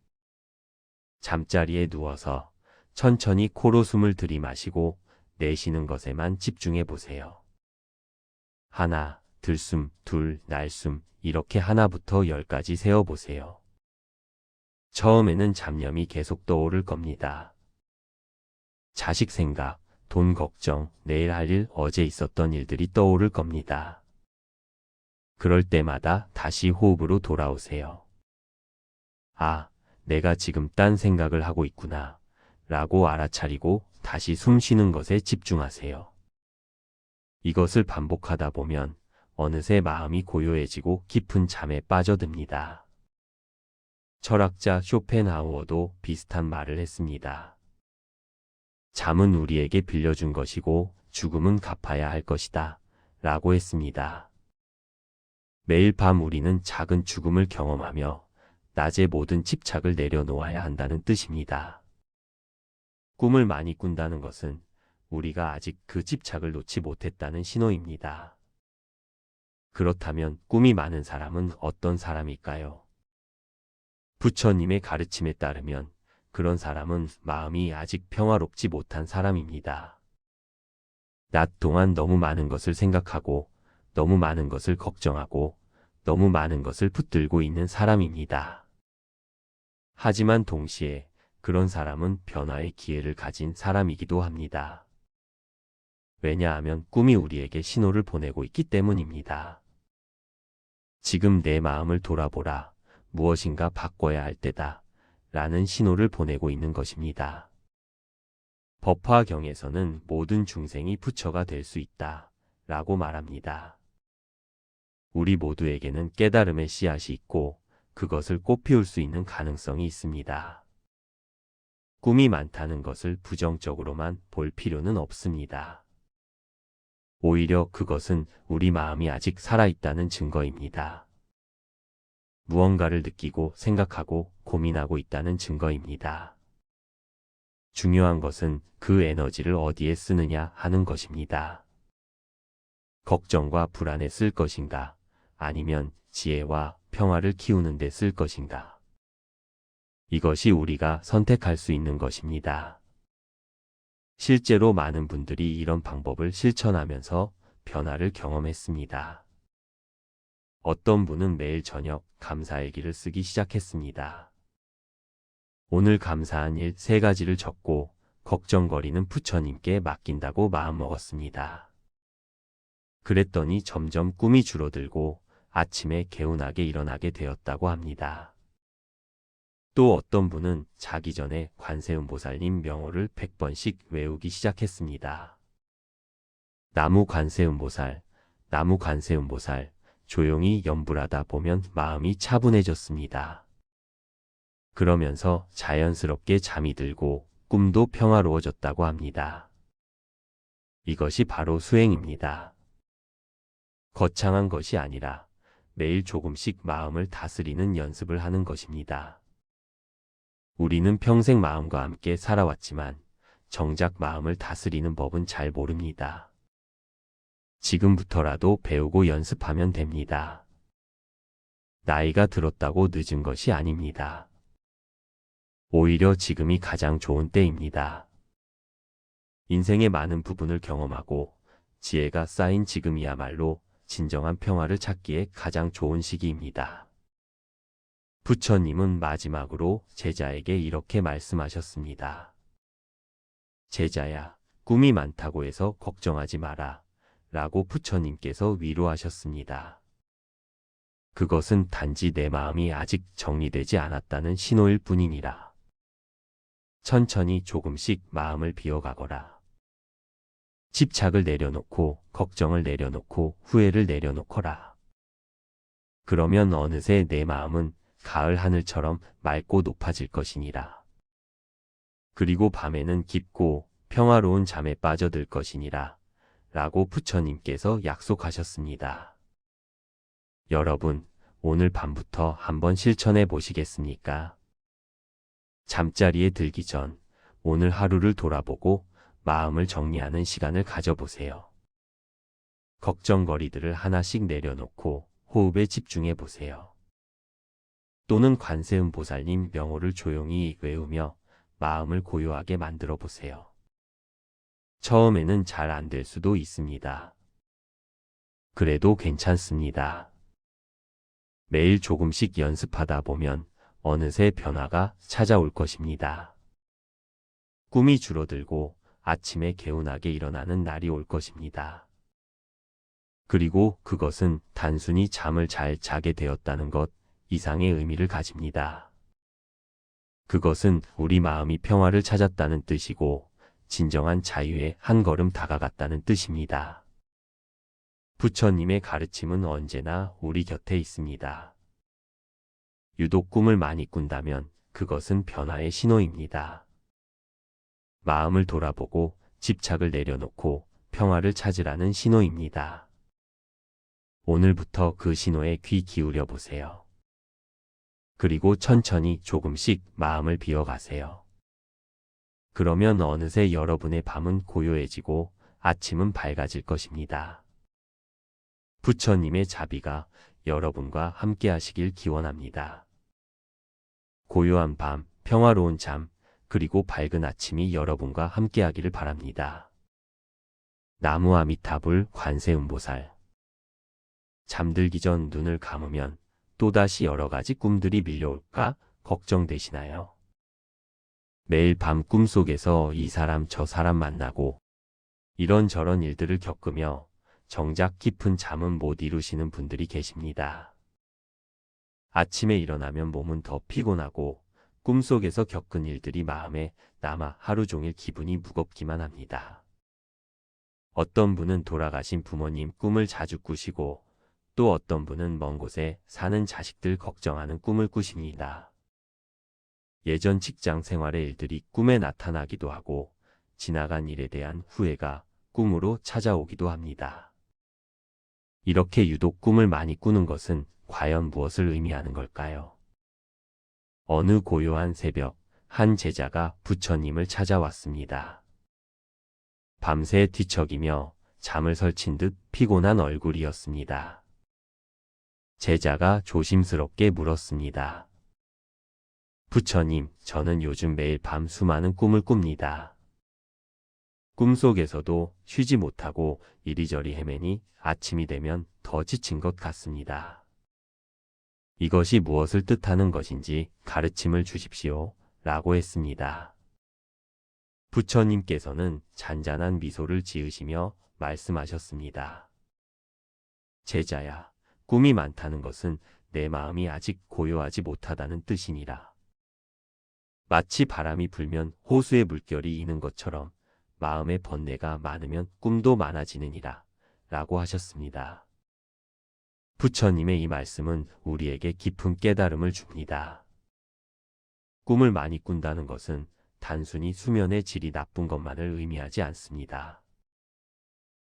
잠자리에 누워서 천천히 코로 숨을 들이마시고 내쉬는 것에만 집중해 보세요. 하나, 들숨, 둘, 날숨, 이렇게 하나부터 10까지 세어보세요. 처음에는 잡념이 계속 떠오를 겁니다. 자식 생각, 돈 걱정, 내일 할 일, 어제 있었던 일들이 떠오를 겁니다. 그럴 때마다 다시 호흡으로 돌아오세요. 아, 내가 지금 딴 생각을 하고 있구나, 라고 알아차리고 다시 숨 쉬는 것에 집중하세요. 이것을 반복하다 보면 어느새 마음이 고요해지고 깊은 잠에 빠져듭니다. 철학자 쇼펜하우어도 비슷한 말을 했습니다. 잠은 우리에게 빌려준 것이고 죽음은 갚아야 할 것이다, 라고 했습니다. 매일 밤 우리는 작은 죽음을 경험하며 낮에 모든 집착을 내려놓아야 한다는 뜻입니다. 꿈을 많이 꾼다는 것은 우리가 아직 그 집착을 놓지 못했다는 신호입니다. 그렇다면 꿈이 많은 사람은 어떤 사람일까요? 부처님의 가르침에 따르면 그런 사람은 마음이 아직 평화롭지 못한 사람입니다. 낮 동안 너무 많은 것을 생각하고 너무 많은 것을 걱정하고 너무 많은 것을 붙들고 있는 사람입니다. 하지만 동시에 그런 사람은 변화의 기회를 가진 사람이기도 합니다. 왜냐하면 꿈이 우리에게 신호를 보내고 있기 때문입니다. 지금 내 마음을 돌아보라. 무엇인가 바꿔야 할 때다. 라는 신호를 보내고 있는 것입니다. 법화경에서는 모든 중생이 부처가 될 수 있다, 라고 말합니다. 우리 모두에게는 깨달음의 씨앗이 있고 그것을 꽃피울 수 있는 가능성이 있습니다. 꿈이 많다는 것을 부정적으로만 볼 필요는 없습니다. 오히려 그것은 우리 마음이 아직 살아있다는 증거입니다. 무언가를 느끼고 생각하고 고민하고 있다는 증거입니다. 중요한 것은 그 에너지를 어디에 쓰느냐 하는 것입니다. 걱정과 불안에 쓸 것인가, 아니면 지혜와 평화를 키우는 데 쓸 것인가. 이것이 우리가 선택할 수 있는 것입니다. 실제로 많은 분들이 이런 방법을 실천하면서 변화를 경험했습니다. 어떤 분은 매일 저녁 감사일기를 쓰기 시작했습니다. 오늘 감사한 일 3가지를 적고 걱정거리는 부처님께 맡긴다고 마음먹었습니다. 그랬더니 점점 꿈이 줄어들고 아침에 개운하게 일어나게 되었다고 합니다. 또 어떤 분은 자기 전에 관세음보살님 명호를 100번씩 외우기 시작했습니다. 나무 관세음보살, 나무 관세음보살, 조용히 염불하다 보면 마음이 차분해졌습니다. 그러면서 자연스럽게 잠이 들고 꿈도 평화로워졌다고 합니다. 이것이 바로 수행입니다. 거창한 것이 아니라 매일 조금씩 마음을 다스리는 연습을 하는 것입니다. 우리는 평생 마음과 함께 살아왔지만 정작 마음을 다스리는 법은 잘 모릅니다. 지금부터라도 배우고 연습하면 됩니다. 나이가 들었다고 늦은 것이 아닙니다. 오히려 지금이 가장 좋은 때입니다. 인생의 많은 부분을 경험하고 지혜가 쌓인 지금이야말로 진정한 평화를 찾기에 가장 좋은 시기입니다. 부처님은 마지막으로 제자에게 이렇게 말씀하셨습니다. 제자야, 꿈이 많다고 해서 걱정하지 마라, 라고 부처님께서 위로하셨습니다. 그것은 단지 내 마음이 아직 정리되지 않았다는 신호일 뿐이니라. 천천히 조금씩 마음을 비워가거라. 집착을 내려놓고 걱정을 내려놓고 후회를 내려놓거라. 그러면 어느새 내 마음은 가을 하늘처럼 맑고 높아질 것이니라. 그리고 밤에는 깊고 평화로운 잠에 빠져들 것이니라. 라고 부처님께서 약속하셨습니다. 여러분, 오늘 밤부터 한번 실천해 보시겠습니까? 잠자리에 들기 전 오늘 하루를 돌아보고 마음을 정리하는 시간을 가져보세요. 걱정거리들을 하나씩 내려놓고 호흡에 집중해 보세요. 또는 관세음보살님 명호를 조용히 외우며 마음을 고요하게 만들어 보세요. 처음에는 잘 안 될 수도 있습니다. 그래도 괜찮습니다. 매일 조금씩 연습하다 보면 어느새 변화가 찾아올 것입니다. 꿈이 줄어들고 아침에 개운하게 일어나는 날이 올 것입니다. 그리고 그것은 단순히 잠을 잘 자게 되었다는 것 이상의 의미를 가집니다. 그것은 우리 마음이 평화를 찾았다는 뜻이고 진정한 자유에 한 걸음 다가갔다는 뜻입니다. 부처님의 가르침은 언제나 우리 곁에 있습니다. 유독 꿈을 많이 꾼다면 그것은 변화의 신호입니다. 마음을 돌아보고 집착을 내려놓고 평화를 찾으라는 신호입니다. 오늘부터 그 신호에 귀 기울여 보세요. 그리고 천천히 조금씩 마음을 비워가세요. 그러면 어느새 여러분의 밤은 고요해지고 아침은 밝아질 것입니다. 부처님의 자비가 여러분과 함께 하시길 기원합니다. 고요한 밤, 평화로운 잠, 그리고 밝은 아침이 여러분과 함께 하기를 바랍니다. 나무 아미타불 관세음보살. 잠들기 전 눈을 감으면 또다시 여러 가지 꿈들이 밀려올까 걱정되시나요? 매일 밤 꿈속에서 이 사람 저 사람 만나고 이런저런 일들을 겪으며 정작 깊은 잠은 못 이루시는 분들이 계십니다. 아침에 일어나면 몸은 더 피곤하고 꿈속에서 겪은 일들이 마음에 남아 하루 종일 기분이 무겁기만 합니다. 어떤 분은 돌아가신 부모님 꿈을 자주 꾸시고 또 어떤 분은 먼 곳에 사는 자식들 걱정하는 꿈을 꾸십니다. 예전 직장 생활의 일들이 꿈에 나타나기도 하고 지나간 일에 대한 후회가 꿈으로 찾아오기도 합니다. 이렇게 유독 꿈을 많이 꾸는 것은 과연 무엇을 의미하는 걸까요? 어느 고요한 새벽, 한 제자가 부처님을 찾아왔습니다. 밤새 뒤척이며 잠을 설친 듯 피곤한 얼굴이었습니다. 제자가 조심스럽게 물었습니다. 부처님, 저는 요즘 매일 밤 수많은 꿈을 꿉니다. 꿈속에서도 쉬지 못하고 이리저리 헤매니 아침이 되면 더 지친 것 같습니다. 이것이 무엇을 뜻하는 것인지 가르침을 주십시오. 라고 했습니다. 부처님께서는 잔잔한 미소를 지으시며 말씀하셨습니다. 제자야, 꿈이 많다는 것은 내 마음이 아직 고요하지 못하다는 뜻이니라. 마치 바람이 불면 호수에 물결이 이는 것처럼 마음의 번뇌가 많으면 꿈도 많아지느니라. 라고 하셨습니다. 부처님의 이 말씀은 우리에게 깊은 깨달음을 줍니다. 꿈을 많이 꾼다는 것은 단순히 수면의 질이 나쁜 것만을 의미하지 않습니다.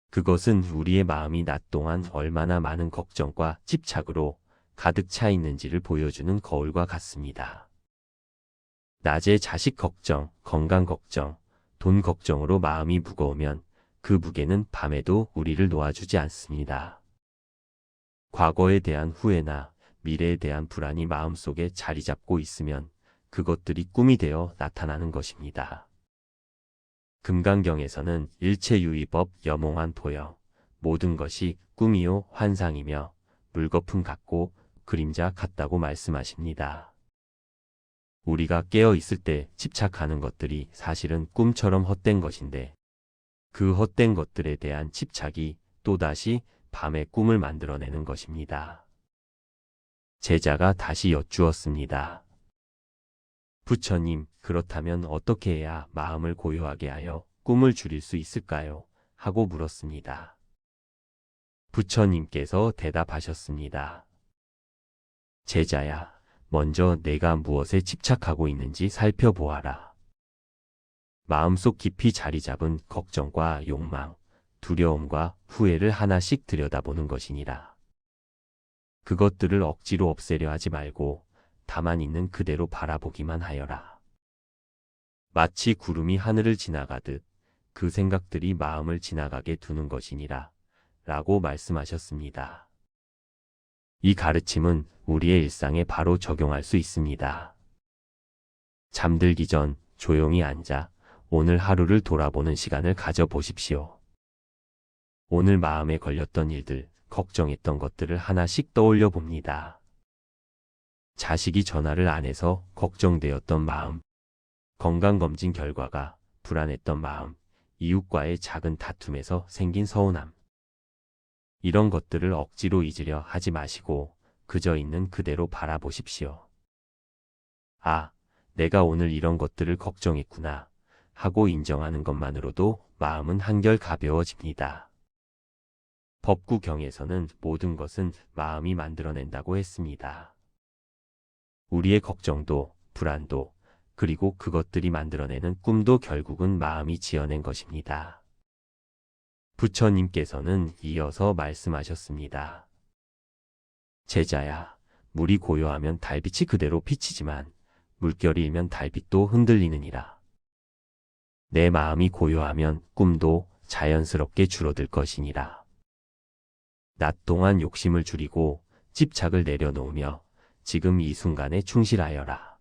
그것은 우리의 마음이 낮 동안 얼마나 많은 걱정과 집착으로 가득 차 있는지를 보여주는 거울과 같습니다. 낮에 자식 걱정, 건강 걱정, 돈 걱정으로 마음이 무거우면 그 무게는 밤에도 우리를 놓아주지 않습니다. 과거에 대한 후회나 미래에 대한 불안이 마음속에 자리 잡고 있으면 그것들이 꿈이 되어 나타나는 것입니다. 금강경에서는 일체유의법 여몽한 도영, 모든 것이 꿈이요 환상이며 물거품 같고 그림자 같다고 말씀하십니다. 우리가 깨어 있을 때 집착하는 것들이 사실은 꿈처럼 헛된 것인데 그 헛된 것들에 대한 집착이 또다시 밤의 꿈을 만들어내는 것입니다. 제자가 다시 여쭈었습니다. 부처님, 그렇다면 어떻게 해야 마음을 고요하게 하여 꿈을 줄일 수 있을까요? 하고 물었습니다. 부처님께서 대답하셨습니다. 제자야, 먼저 내가 무엇에 집착하고 있는지 살펴보아라. 마음속 깊이 자리 잡은 걱정과 욕망, 두려움과 후회를 하나씩 들여다보는 것이니라. 그것들을 억지로 없애려 하지 말고 다만 있는 그대로 바라보기만 하여라. 마치 구름이 하늘을 지나가듯 그 생각들이 마음을 지나가게 두는 것이니라. 라고 말씀하셨습니다. 이 가르침은 우리의 일상에 바로 적용할 수 있습니다. 잠들기 전 조용히 앉아 오늘 하루를 돌아보는 시간을 가져보십시오. 오늘 마음에 걸렸던 일들, 걱정했던 것들을 하나씩 떠올려 봅니다. 자식이 전화를 안 해서 걱정되었던 마음, 건강검진 결과가 불안했던 마음, 이웃과의 작은 다툼에서 생긴 서운함. 이런 것들을 억지로 잊으려 하지 마시고 그저 있는 그대로 바라보십시오. 아, 내가 오늘 이런 것들을 걱정했구나 하고 인정하는 것만으로도 마음은 한결 가벼워집니다. 법구경에서는 모든 것은 마음이 만들어낸다고 했습니다. 우리의 걱정도, 불안도, 그리고 그것들이 만들어내는 꿈도 결국은 마음이 지어낸 것입니다. 부처님께서는 이어서 말씀하셨습니다. 제자야, 물이 고요하면 달빛이 그대로 비치지만 물결이 일면 달빛도 흔들리느니라. 내 마음이 고요하면 꿈도 자연스럽게 줄어들 것이니라. 낮 동안 욕심을 줄이고 집착을 내려놓으며 지금 이 순간에 충실하여라.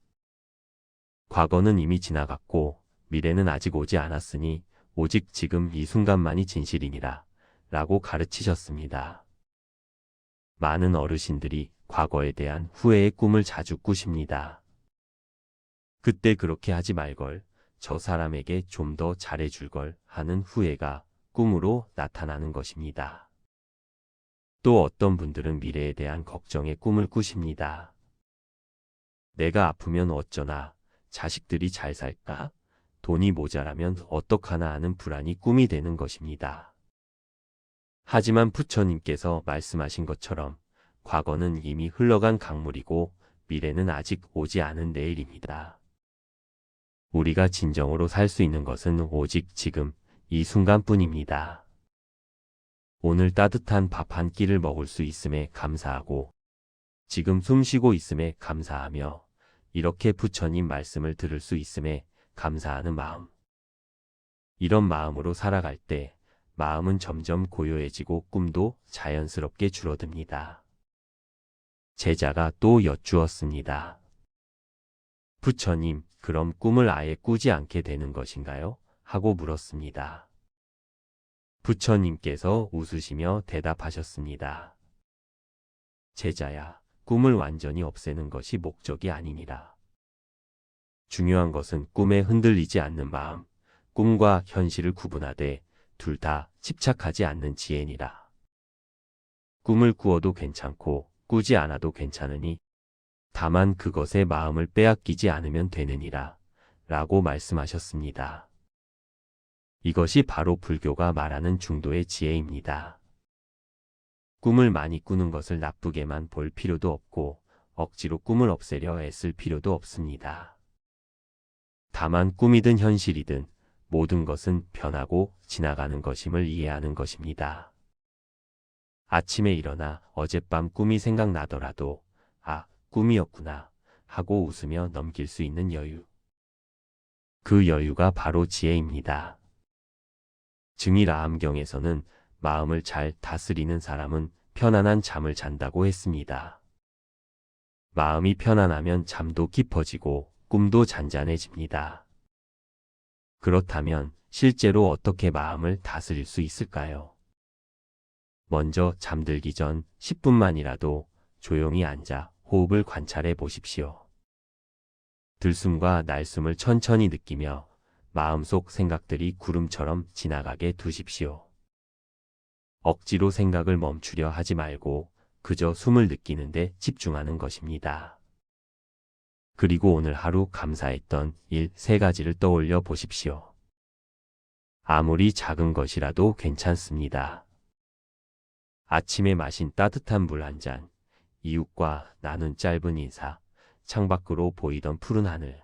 과거는 이미 지나갔고 미래는 아직 오지 않았으니 오직 지금 이 순간만이 진실이니라 라고 가르치셨습니다. 많은 어르신들이 과거에 대한 후회의 꿈을 자주 꾸십니다. 그때 그렇게 하지 말걸, 저 사람에게 좀 더 잘해줄 걸 하는 후회가 꿈으로 나타나는 것입니다. 또 어떤 분들은 미래에 대한 걱정의 꿈을 꾸십니다. 내가 아프면 어쩌나, 자식들이 잘 살까, 돈이 모자라면 어떡하나 하는 불안이 꿈이 되는 것입니다. 하지만 부처님께서 말씀하신 것처럼 과거는 이미 흘러간 강물이고 미래는 아직 오지 않은 내일입니다. 우리가 진정으로 살 수 있는 것은 오직 지금 이 순간뿐입니다. 오늘 따뜻한 밥 한 끼를 먹을 수 있음에 감사하고 지금 숨 쉬고 있음에 감사하며 이렇게 부처님 말씀을 들을 수 있음에 감사하는 마음. 이런 마음으로 살아갈 때 마음은 점점 고요해지고 꿈도 자연스럽게 줄어듭니다. 제자가 또 여쭈었습니다. 부처님, 그럼 꿈을 아예 꾸지 않게 되는 것인가요? 하고 물었습니다. 부처님께서 웃으시며 대답하셨습니다. 제자야, 꿈을 완전히 없애는 것이 목적이 아니니라. 중요한 것은 꿈에 흔들리지 않는 마음, 꿈과 현실을 구분하되 둘 다 집착하지 않는 지혜니라. 꿈을 꾸어도 괜찮고 꾸지 않아도 괜찮으니 다만 그것에 마음을 빼앗기지 않으면 되느니라 라고 말씀하셨습니다. 이것이 바로 불교가 말하는 중도의 지혜입니다. 꿈을 많이 꾸는 것을 나쁘게만 볼 필요도 없고 억지로 꿈을 없애려 애쓸 필요도 없습니다. 다만 꿈이든 현실이든 모든 것은 변하고 지나가는 것임을 이해하는 것입니다. 아침에 일어나 어젯밤 꿈이 생각나더라도 아, 꿈이었구나 하고 웃으며 넘길 수 있는 여유. 그 여유가 바로 지혜입니다. 증일아함경에서는 마음을 잘 다스리는 사람은 편안한 잠을 잔다고 했습니다. 마음이 편안하면 잠도 깊어지고 꿈도 잔잔해집니다. 그렇다면 실제로 어떻게 마음을 다스릴 수 있을까요? 먼저 잠들기 전 10분만이라도 조용히 앉아 호흡을 관찰해 보십시오. 들숨과 날숨을 천천히 느끼며 마음속 생각들이 구름처럼 지나가게 두십시오. 억지로 생각을 멈추려 하지 말고 그저 숨을 느끼는데 집중하는 것입니다. 그리고 오늘 하루 감사했던 일 3가지를 떠올려 보십시오. 아무리 작은 것이라도 괜찮습니다. 아침에 마신 따뜻한 물 한 잔, 이웃과 나눈 짧은 인사, 창밖으로 보이던 푸른 하늘.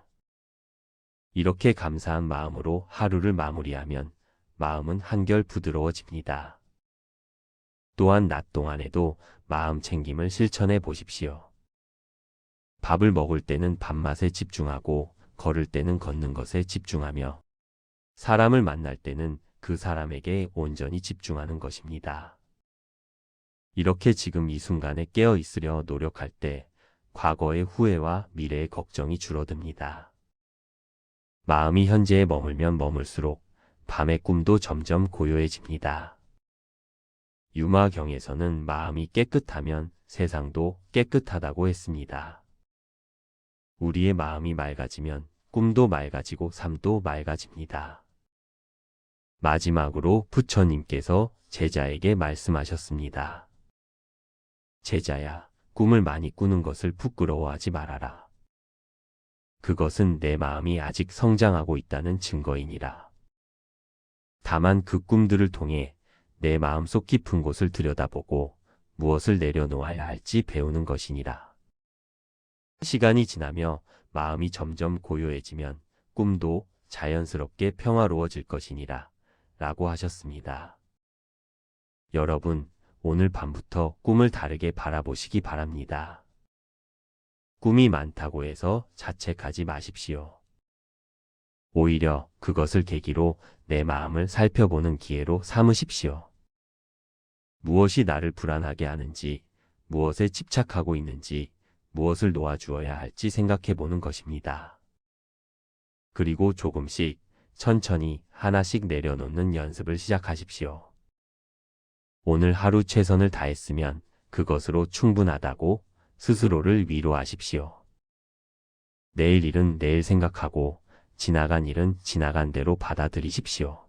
이렇게 감사한 마음으로 하루를 마무리하면 마음은 한결 부드러워집니다. 또한 낮 동안에도 마음 챙김을 실천해 보십시오. 밥을 먹을 때는 밥맛에 집중하고 걸을 때는 걷는 것에 집중하며 사람을 만날 때는 그 사람에게 온전히 집중하는 것입니다. 이렇게 지금 이 순간에 깨어 있으려 노력할 때 과거의 후회와 미래의 걱정이 줄어듭니다. 마음이 현재에 머물면 머물수록 밤의 꿈도 점점 고요해집니다. 유마경에서는 마음이 깨끗하면 세상도 깨끗하다고 했습니다. 우리의 마음이 맑아지면 꿈도 맑아지고 삶도 맑아집니다. 마지막으로 부처님께서 제자에게 말씀하셨습니다. 제자야, 꿈을 많이 꾸는 것을 부끄러워하지 말아라. 그것은 내 마음이 아직 성장하고 있다는 증거이니라. 다만 그 꿈들을 통해 내 마음속 깊은 곳을 들여다보고 무엇을 내려놓아야 할지 배우는 것이니라. 시간이 지나며 마음이 점점 고요해지면 꿈도 자연스럽게 평화로워질 것이니라 라고 하셨습니다. 여러분, 오늘 밤부터 꿈을 다르게 바라보시기 바랍니다. 꿈이 많다고 해서 자책하지 마십시오. 오히려 그것을 계기로 내 마음을 살펴보는 기회로 삼으십시오. 무엇이 나를 불안하게 하는지, 무엇에 집착하고 있는지, 무엇을 놓아주어야 할지 생각해 보는 것입니다. 그리고 조금씩, 천천히 하나씩 내려놓는 연습을 시작하십시오. 오늘 하루 최선을 다했으면 그것으로 충분하다고 스스로를 위로하십시오. 내일 일은 내일 생각하고 지나간 일은 지나간 대로 받아들이십시오.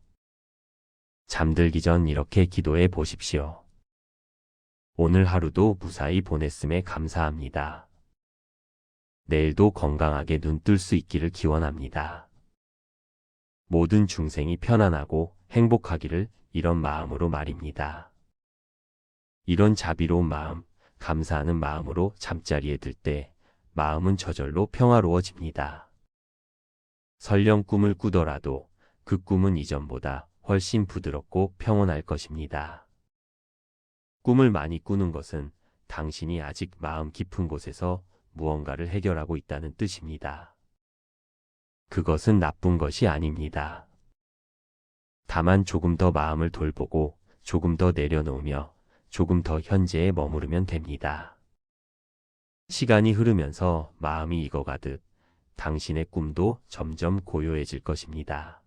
잠들기 전 이렇게 기도해 보십시오. 오늘 하루도 무사히 보냈음에 감사합니다. 내일도 건강하게 눈 뜰 수 있기를 기원합니다. 모든 중생이 편안하고 행복하기를 이런 마음으로 말입니다. 이런 자비로운 마음, 감사하는 마음으로 잠자리에 들 때 마음은 저절로 평화로워집니다. 설령 꿈을 꾸더라도 그 꿈은 이전보다 훨씬 부드럽고 평온할 것입니다. 꿈을 많이 꾸는 것은 당신이 아직 마음 깊은 곳에서 무언가를 해결하고 있다는 뜻입니다. 그것은 나쁜 것이 아닙니다. 다만 조금 더 마음을 돌보고 조금 더 내려놓으며 조금 더 현재에 머무르면 됩니다. 시간이 흐르면서 마음이 익어가듯 당신의 꿈도 점점 고요해질 것입니다.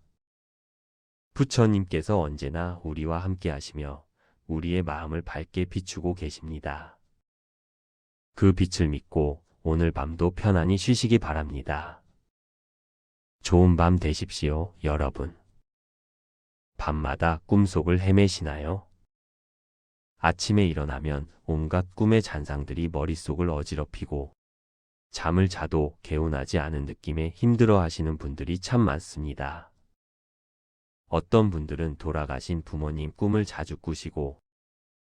부처님께서 언제나 우리와 함께 하시며 우리의 마음을 밝게 비추고 계십니다. 그 빛을 믿고 오늘 밤도 편안히 쉬시기 바랍니다. 좋은 밤 되십시오, 여러분. 밤마다 꿈속을 헤매시나요? 아침에 일어나면 온갖 꿈의 잔상들이 머릿속을 어지럽히고 잠을 자도 개운하지 않은 느낌에 힘들어 하시는 분들이 참 많습니다. 어떤 분들은 돌아가신 부모님 꿈을 자주 꾸시고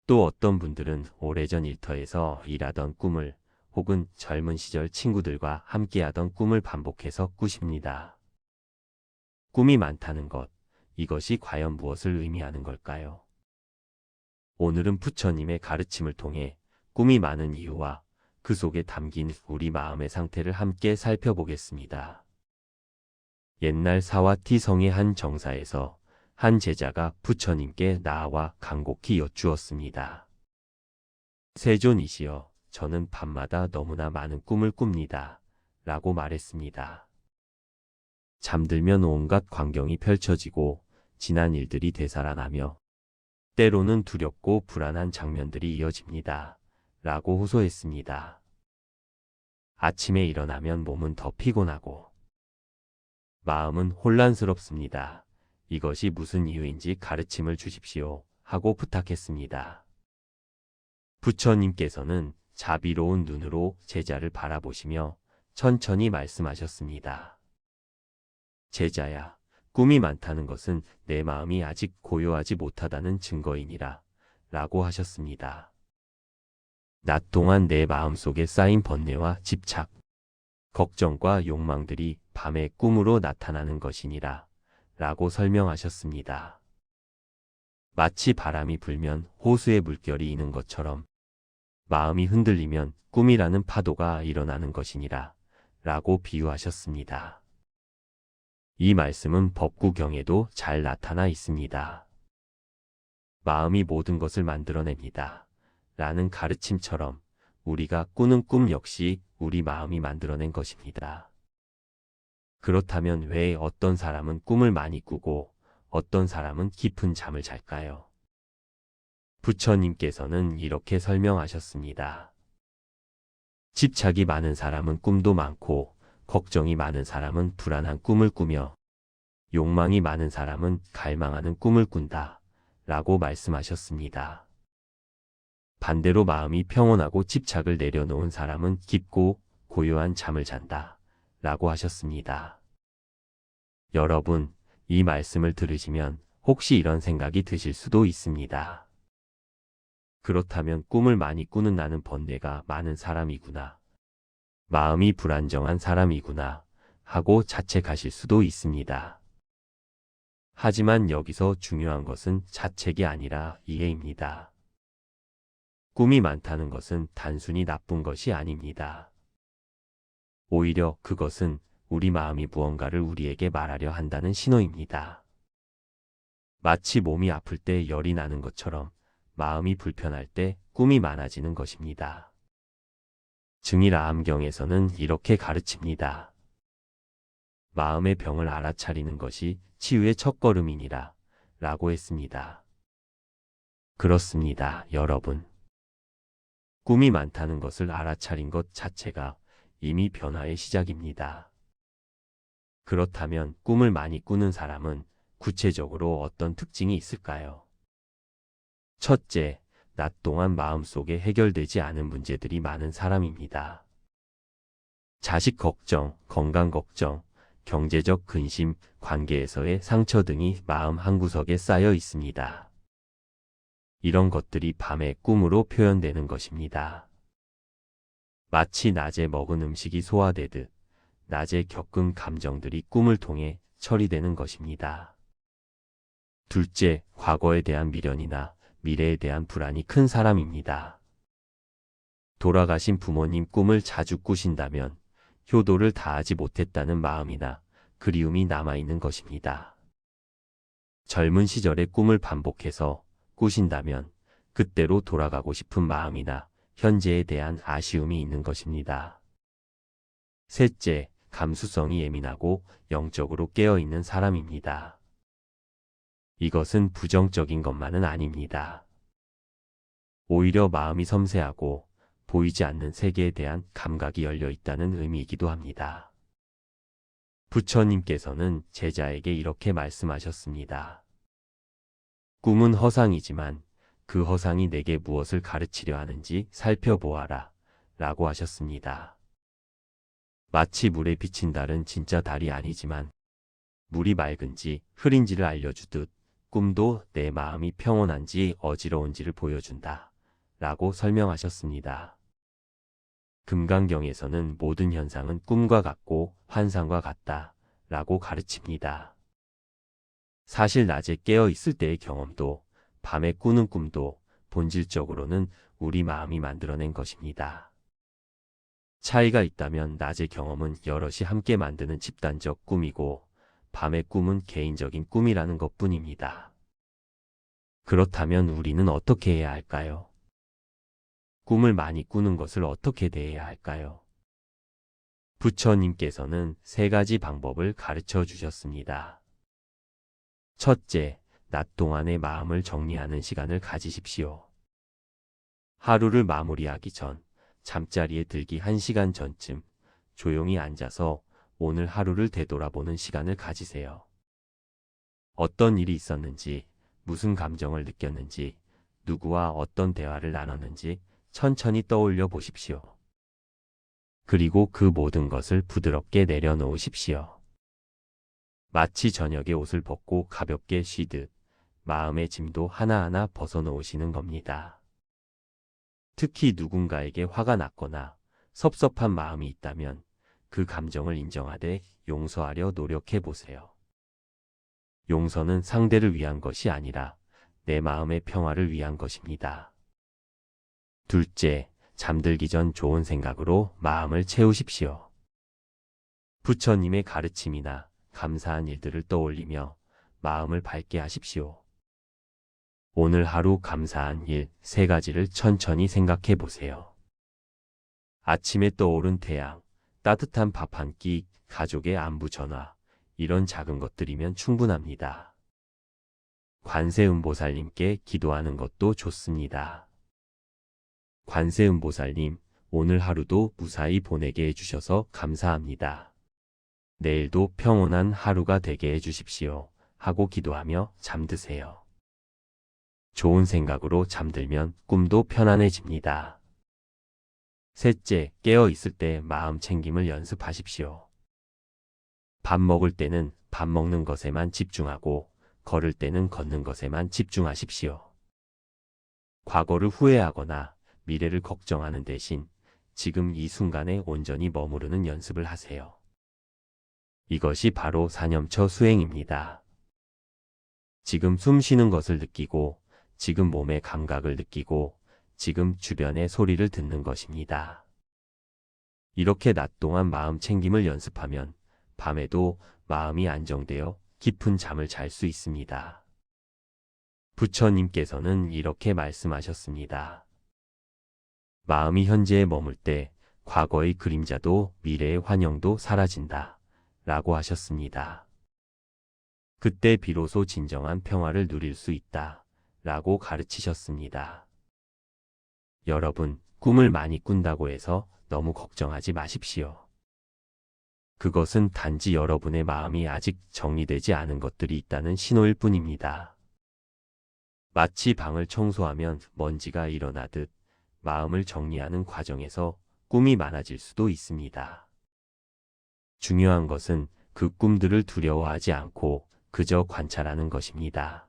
또 어떤 분들은 오래전 일터에서 일하던 꿈을 혹은 젊은 시절 친구들과 함께하던 꿈을 반복해서 꾸십니다. 꿈이 많다는 것, 이것이 과연 무엇을 의미하는 걸까요? 오늘은 부처님의 가르침을 통해 꿈이 많은 이유와 그 속에 담긴 우리 마음의 상태를 함께 살펴보겠습니다. 옛날 사와티 성의 한 정사에서 한 제자가 부처님께 나와 간곡히 여쭈었습니다. 세존이시여, 저는 밤마다 너무나 많은 꿈을 꿉니다. 라고 말했습니다. 잠들면 온갖 광경이 펼쳐지고 지난 일들이 되살아나며 때로는 두렵고 불안한 장면들이 이어집니다. 라고 호소했습니다. 아침에 일어나면 몸은 더 피곤하고 마음은 혼란스럽습니다. 이것이 무슨 이유인지 가르침을 주십시오. 하고 부탁했습니다. 부처님께서는 자비로운 눈으로 제자를 바라보시며 천천히 말씀하셨습니다. 제자야, 꿈이 많다는 것은 내 마음이 아직 고요하지 못하다는 증거이니라. 라고 하셨습니다. 낮 동안 내 마음속에 쌓인 번뇌와 집착, 걱정과 욕망들이 밤의 꿈으로 나타나는 것이니라. 라고 설명하셨습니다. 마치 바람이 불면 호수에 물결이 이는 것처럼 마음이 흔들리면 꿈이라는 파도가 일어나는 것이니라. 라고 비유하셨습니다. 이 말씀은 법구경에도 잘 나타나 있습니다. 마음이 모든 것을 만들어냅니다. 라는 가르침처럼 우리가 꾸는 꿈 역시 우리 마음이 만들어낸 것입니다. 그렇다면 왜 어떤 사람은 꿈을 많이 꾸고 어떤 사람은 깊은 잠을 잘까요? 부처님께서는 이렇게 설명하셨습니다. 집착이 많은 사람은 꿈도 많고 걱정이 많은 사람은 불안한 꿈을 꾸며 욕망이 많은 사람은 갈망하는 꿈을 꾼다 라고 말씀하셨습니다. 반대로 마음이 평온하고 집착을 내려놓은 사람은 깊고 고요한 잠을 잔다 라고 하셨습니다. 여러분, 이 말씀을 들으시면 혹시 이런 생각이 드실 수도 있습니다. 그렇다면 꿈을 많이 꾸는 나는 번뇌가 많은 사람이구나. 마음이 불안정한 사람이구나 하고 자책하실 수도 있습니다. 하지만 여기서 중요한 것은 자책이 아니라 이해입니다. 꿈이 많다는 것은 단순히 나쁜 것이 아닙니다. 오히려 그것은 우리 마음이 무언가를 우리에게 말하려 한다는 신호입니다. 마치 몸이 아플 때 열이 나는 것처럼 마음이 불편할 때 꿈이 많아지는 것입니다. 증일암경에서는 이렇게 가르칩니다. 마음의 병을 알아차리는 것이 치유의 첫걸음이니라 라고 했습니다. 그렇습니다, 여러분. 꿈이 많다는 것을 알아차린 것 자체가 이미 변화의 시작입니다. 그렇다면 꿈을 많이 꾸는 사람은 구체적으로 어떤 특징이 있을까요? 첫째, 낮 동안 마음속에 해결되지 않은 문제들이 많은 사람입니다. 자식 걱정, 건강 걱정, 경제적 근심, 관계에서의 상처 등이 마음 한구석에 쌓여 있습니다. 이런 것들이 밤의 꿈으로 표현되는 것입니다. 마치 낮에 먹은 음식이 소화되듯 낮에 겪은 감정들이 꿈을 통해 처리되는 것입니다. 둘째, 과거에 대한 미련이나 미래에 대한 불안이 큰 사람입니다. 돌아가신 부모님 꿈을 자주 꾸신다면 효도를 다하지 못했다는 마음이나 그리움이 남아있는 것입니다. 젊은 시절의 꿈을 반복해서 꾸신다면 그때로 돌아가고 싶은 마음이나 현재에 대한 아쉬움이 있는 것입니다. 셋째, 감수성이 예민하고 영적으로 깨어있는 사람입니다. 이것은 부정적인 것만은 아닙니다. 오히려 마음이 섬세하고 보이지 않는 세계에 대한 감각이 열려 있다는 의미이기도 합니다. 부처님께서는 제자에게 이렇게 말씀하셨습니다. 꿈은 허상이지만 그 허상이 내게 무엇을 가르치려 하는지 살펴보아라 라고 하셨습니다. 마치 물에 비친 달은 진짜 달이 아니지만 물이 맑은지 흐린지를 알려주듯 꿈도 내 마음이 평온한지 어지러운지를 보여준다 라고 설명하셨습니다. 금강경에서는 모든 현상은 꿈과 같고 환상과 같다 라고 가르칩니다. 사실 낮에 깨어 있을 때의 경험도 밤에 꾸는 꿈도 본질적으로는 우리 마음이 만들어낸 것입니다. 차이가 있다면 낮의 경험은 여럿이 함께 만드는 집단적 꿈이고 밤의 꿈은 개인적인 꿈이라는 것뿐입니다. 그렇다면 우리는 어떻게 해야 할까요? 꿈을 많이 꾸는 것을 어떻게 대해야 할까요? 부처님께서는 세 가지 방법을 가르쳐 주셨습니다. 첫째, 낮 동안의 마음을 정리하는 시간을 가지십시오. 하루를 마무리하기 전, 잠자리에 들기 1시간 전쯤 조용히 앉아서 오늘 하루를 되돌아보는 시간을 가지세요. 어떤 일이 있었는지, 무슨 감정을 느꼈는지, 누구와 어떤 대화를 나눴는지 천천히 떠올려 보십시오. 그리고 그 모든 것을 부드럽게 내려놓으십시오. 마치 저녁에 옷을 벗고 가볍게 쉬듯 마음의 짐도 하나하나 벗어놓으시는 겁니다. 특히 누군가에게 화가 났거나 섭섭한 마음이 있다면 그 감정을 인정하되 용서하려 노력해 보세요. 용서는 상대를 위한 것이 아니라 내 마음의 평화를 위한 것입니다. 둘째, 잠들기 전 좋은 생각으로 마음을 채우십시오. 부처님의 가르침이나 감사한 일들을 떠올리며 마음을 밝게 하십시오. 오늘 하루 감사한 일 3가지를 천천히 생각해 보세요. 아침에 떠오른 태양, 따뜻한 밥 한 끼, 가족의 안부 전화, 이런 작은 것들이면 충분합니다. 관세음보살님께 기도하는 것도 좋습니다. 관세음보살님, 오늘 하루도 무사히 보내게 해주셔서 감사합니다. 내일도 평온한 하루가 되게 해주십시오. 하고 기도하며 잠드세요. 좋은 생각으로 잠들면 꿈도 편안해집니다. 셋째, 깨어 있을 때 마음 챙김을 연습하십시오. 밥 먹을 때는 밥 먹는 것에만 집중하고, 걸을 때는 걷는 것에만 집중하십시오. 과거를 후회하거나 미래를 걱정하는 대신 지금 이 순간에 온전히 머무르는 연습을 하세요. 이것이 바로 사념처 수행입니다. 지금 숨 쉬는 것을 느끼고, 지금 몸의 감각을 느끼고, 지금 주변의 소리를 듣는 것입니다. 이렇게 낮 동안 마음 챙김을 연습하면 밤에도 마음이 안정되어 깊은 잠을 잘 수 있습니다. 부처님께서는 이렇게 말씀하셨습니다. 마음이 현재에 머물 때 과거의 그림자도 미래의 환영도 사라진다 라고 하셨습니다. 그때 비로소 진정한 평화를 누릴 수 있다 라고 가르치셨습니다. 여러분, 꿈을 많이 꾼다고 해서 너무 걱정하지 마십시오. 그것은 단지 여러분의 마음이 아직 정리되지 않은 것들이 있다는 신호일 뿐입니다. 마치 방을 청소하면 먼지가 일어나듯 마음을 정리하는 과정에서 꿈이 많아질 수도 있습니다. 중요한 것은 그 꿈들을 두려워하지 않고 그저 관찰하는 것입니다.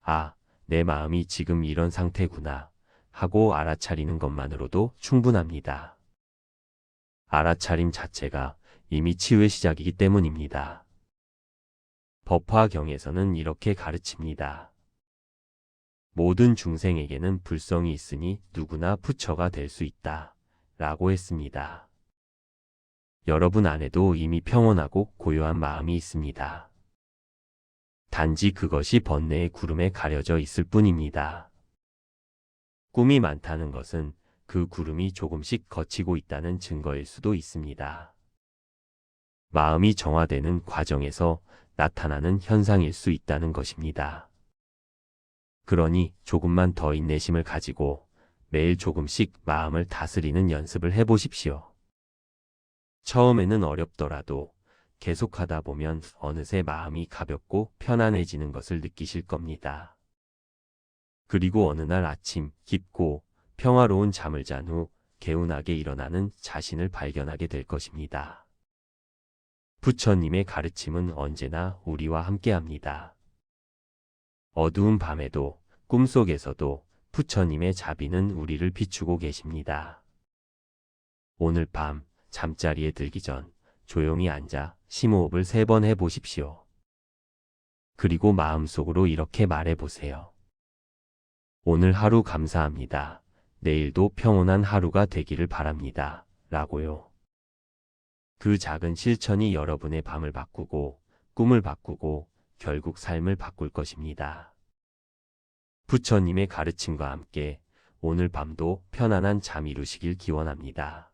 아, 내 마음이 지금 이런 상태구나 하고 알아차리는 것만으로도 충분합니다. 알아차림 자체가 이미 치유의 시작이기 때문입니다. 법화경에서는 이렇게 가르칩니다. 모든 중생에게는 불성이 있으니 누구나 부처가 될 수 있다 라고 했습니다. 여러분 안에도 이미 평온하고 고요한 마음이 있습니다. 단지 그것이 번뇌의 구름에 가려져 있을 뿐입니다. 꿈이 많다는 것은 그 구름이 조금씩 걷히고 있다는 증거일 수도 있습니다. 마음이 정화되는 과정에서 나타나는 현상일 수 있다는 것입니다. 그러니 조금만 더 인내심을 가지고 매일 조금씩 마음을 다스리는 연습을 해보십시오. 처음에는 어렵더라도 계속하다 보면 어느새 마음이 가볍고 편안해지는 것을 느끼실 겁니다. 그리고 어느 날 아침 깊고 평화로운 잠을 잔 후 개운하게 일어나는 자신을 발견하게 될 것입니다. 부처님의 가르침은 언제나 우리와 함께합니다. 어두운 밤에도 꿈속에서도 부처님의 자비는 우리를 비추고 계십니다. 오늘 밤 잠자리에 들기 전 조용히 앉아 심호흡을 3번 해보십시오. 그리고 마음속으로 이렇게 말해보세요. 오늘 하루 감사합니다. 내일도 평온한 하루가 되기를 바랍니다. 라고요. 그 작은 실천이 여러분의 밤을 바꾸고 꿈을 바꾸고 결국 삶을 바꿀 것입니다. 부처님의 가르침과 함께 오늘 밤도 편안한 잠 이루시길 기원합니다.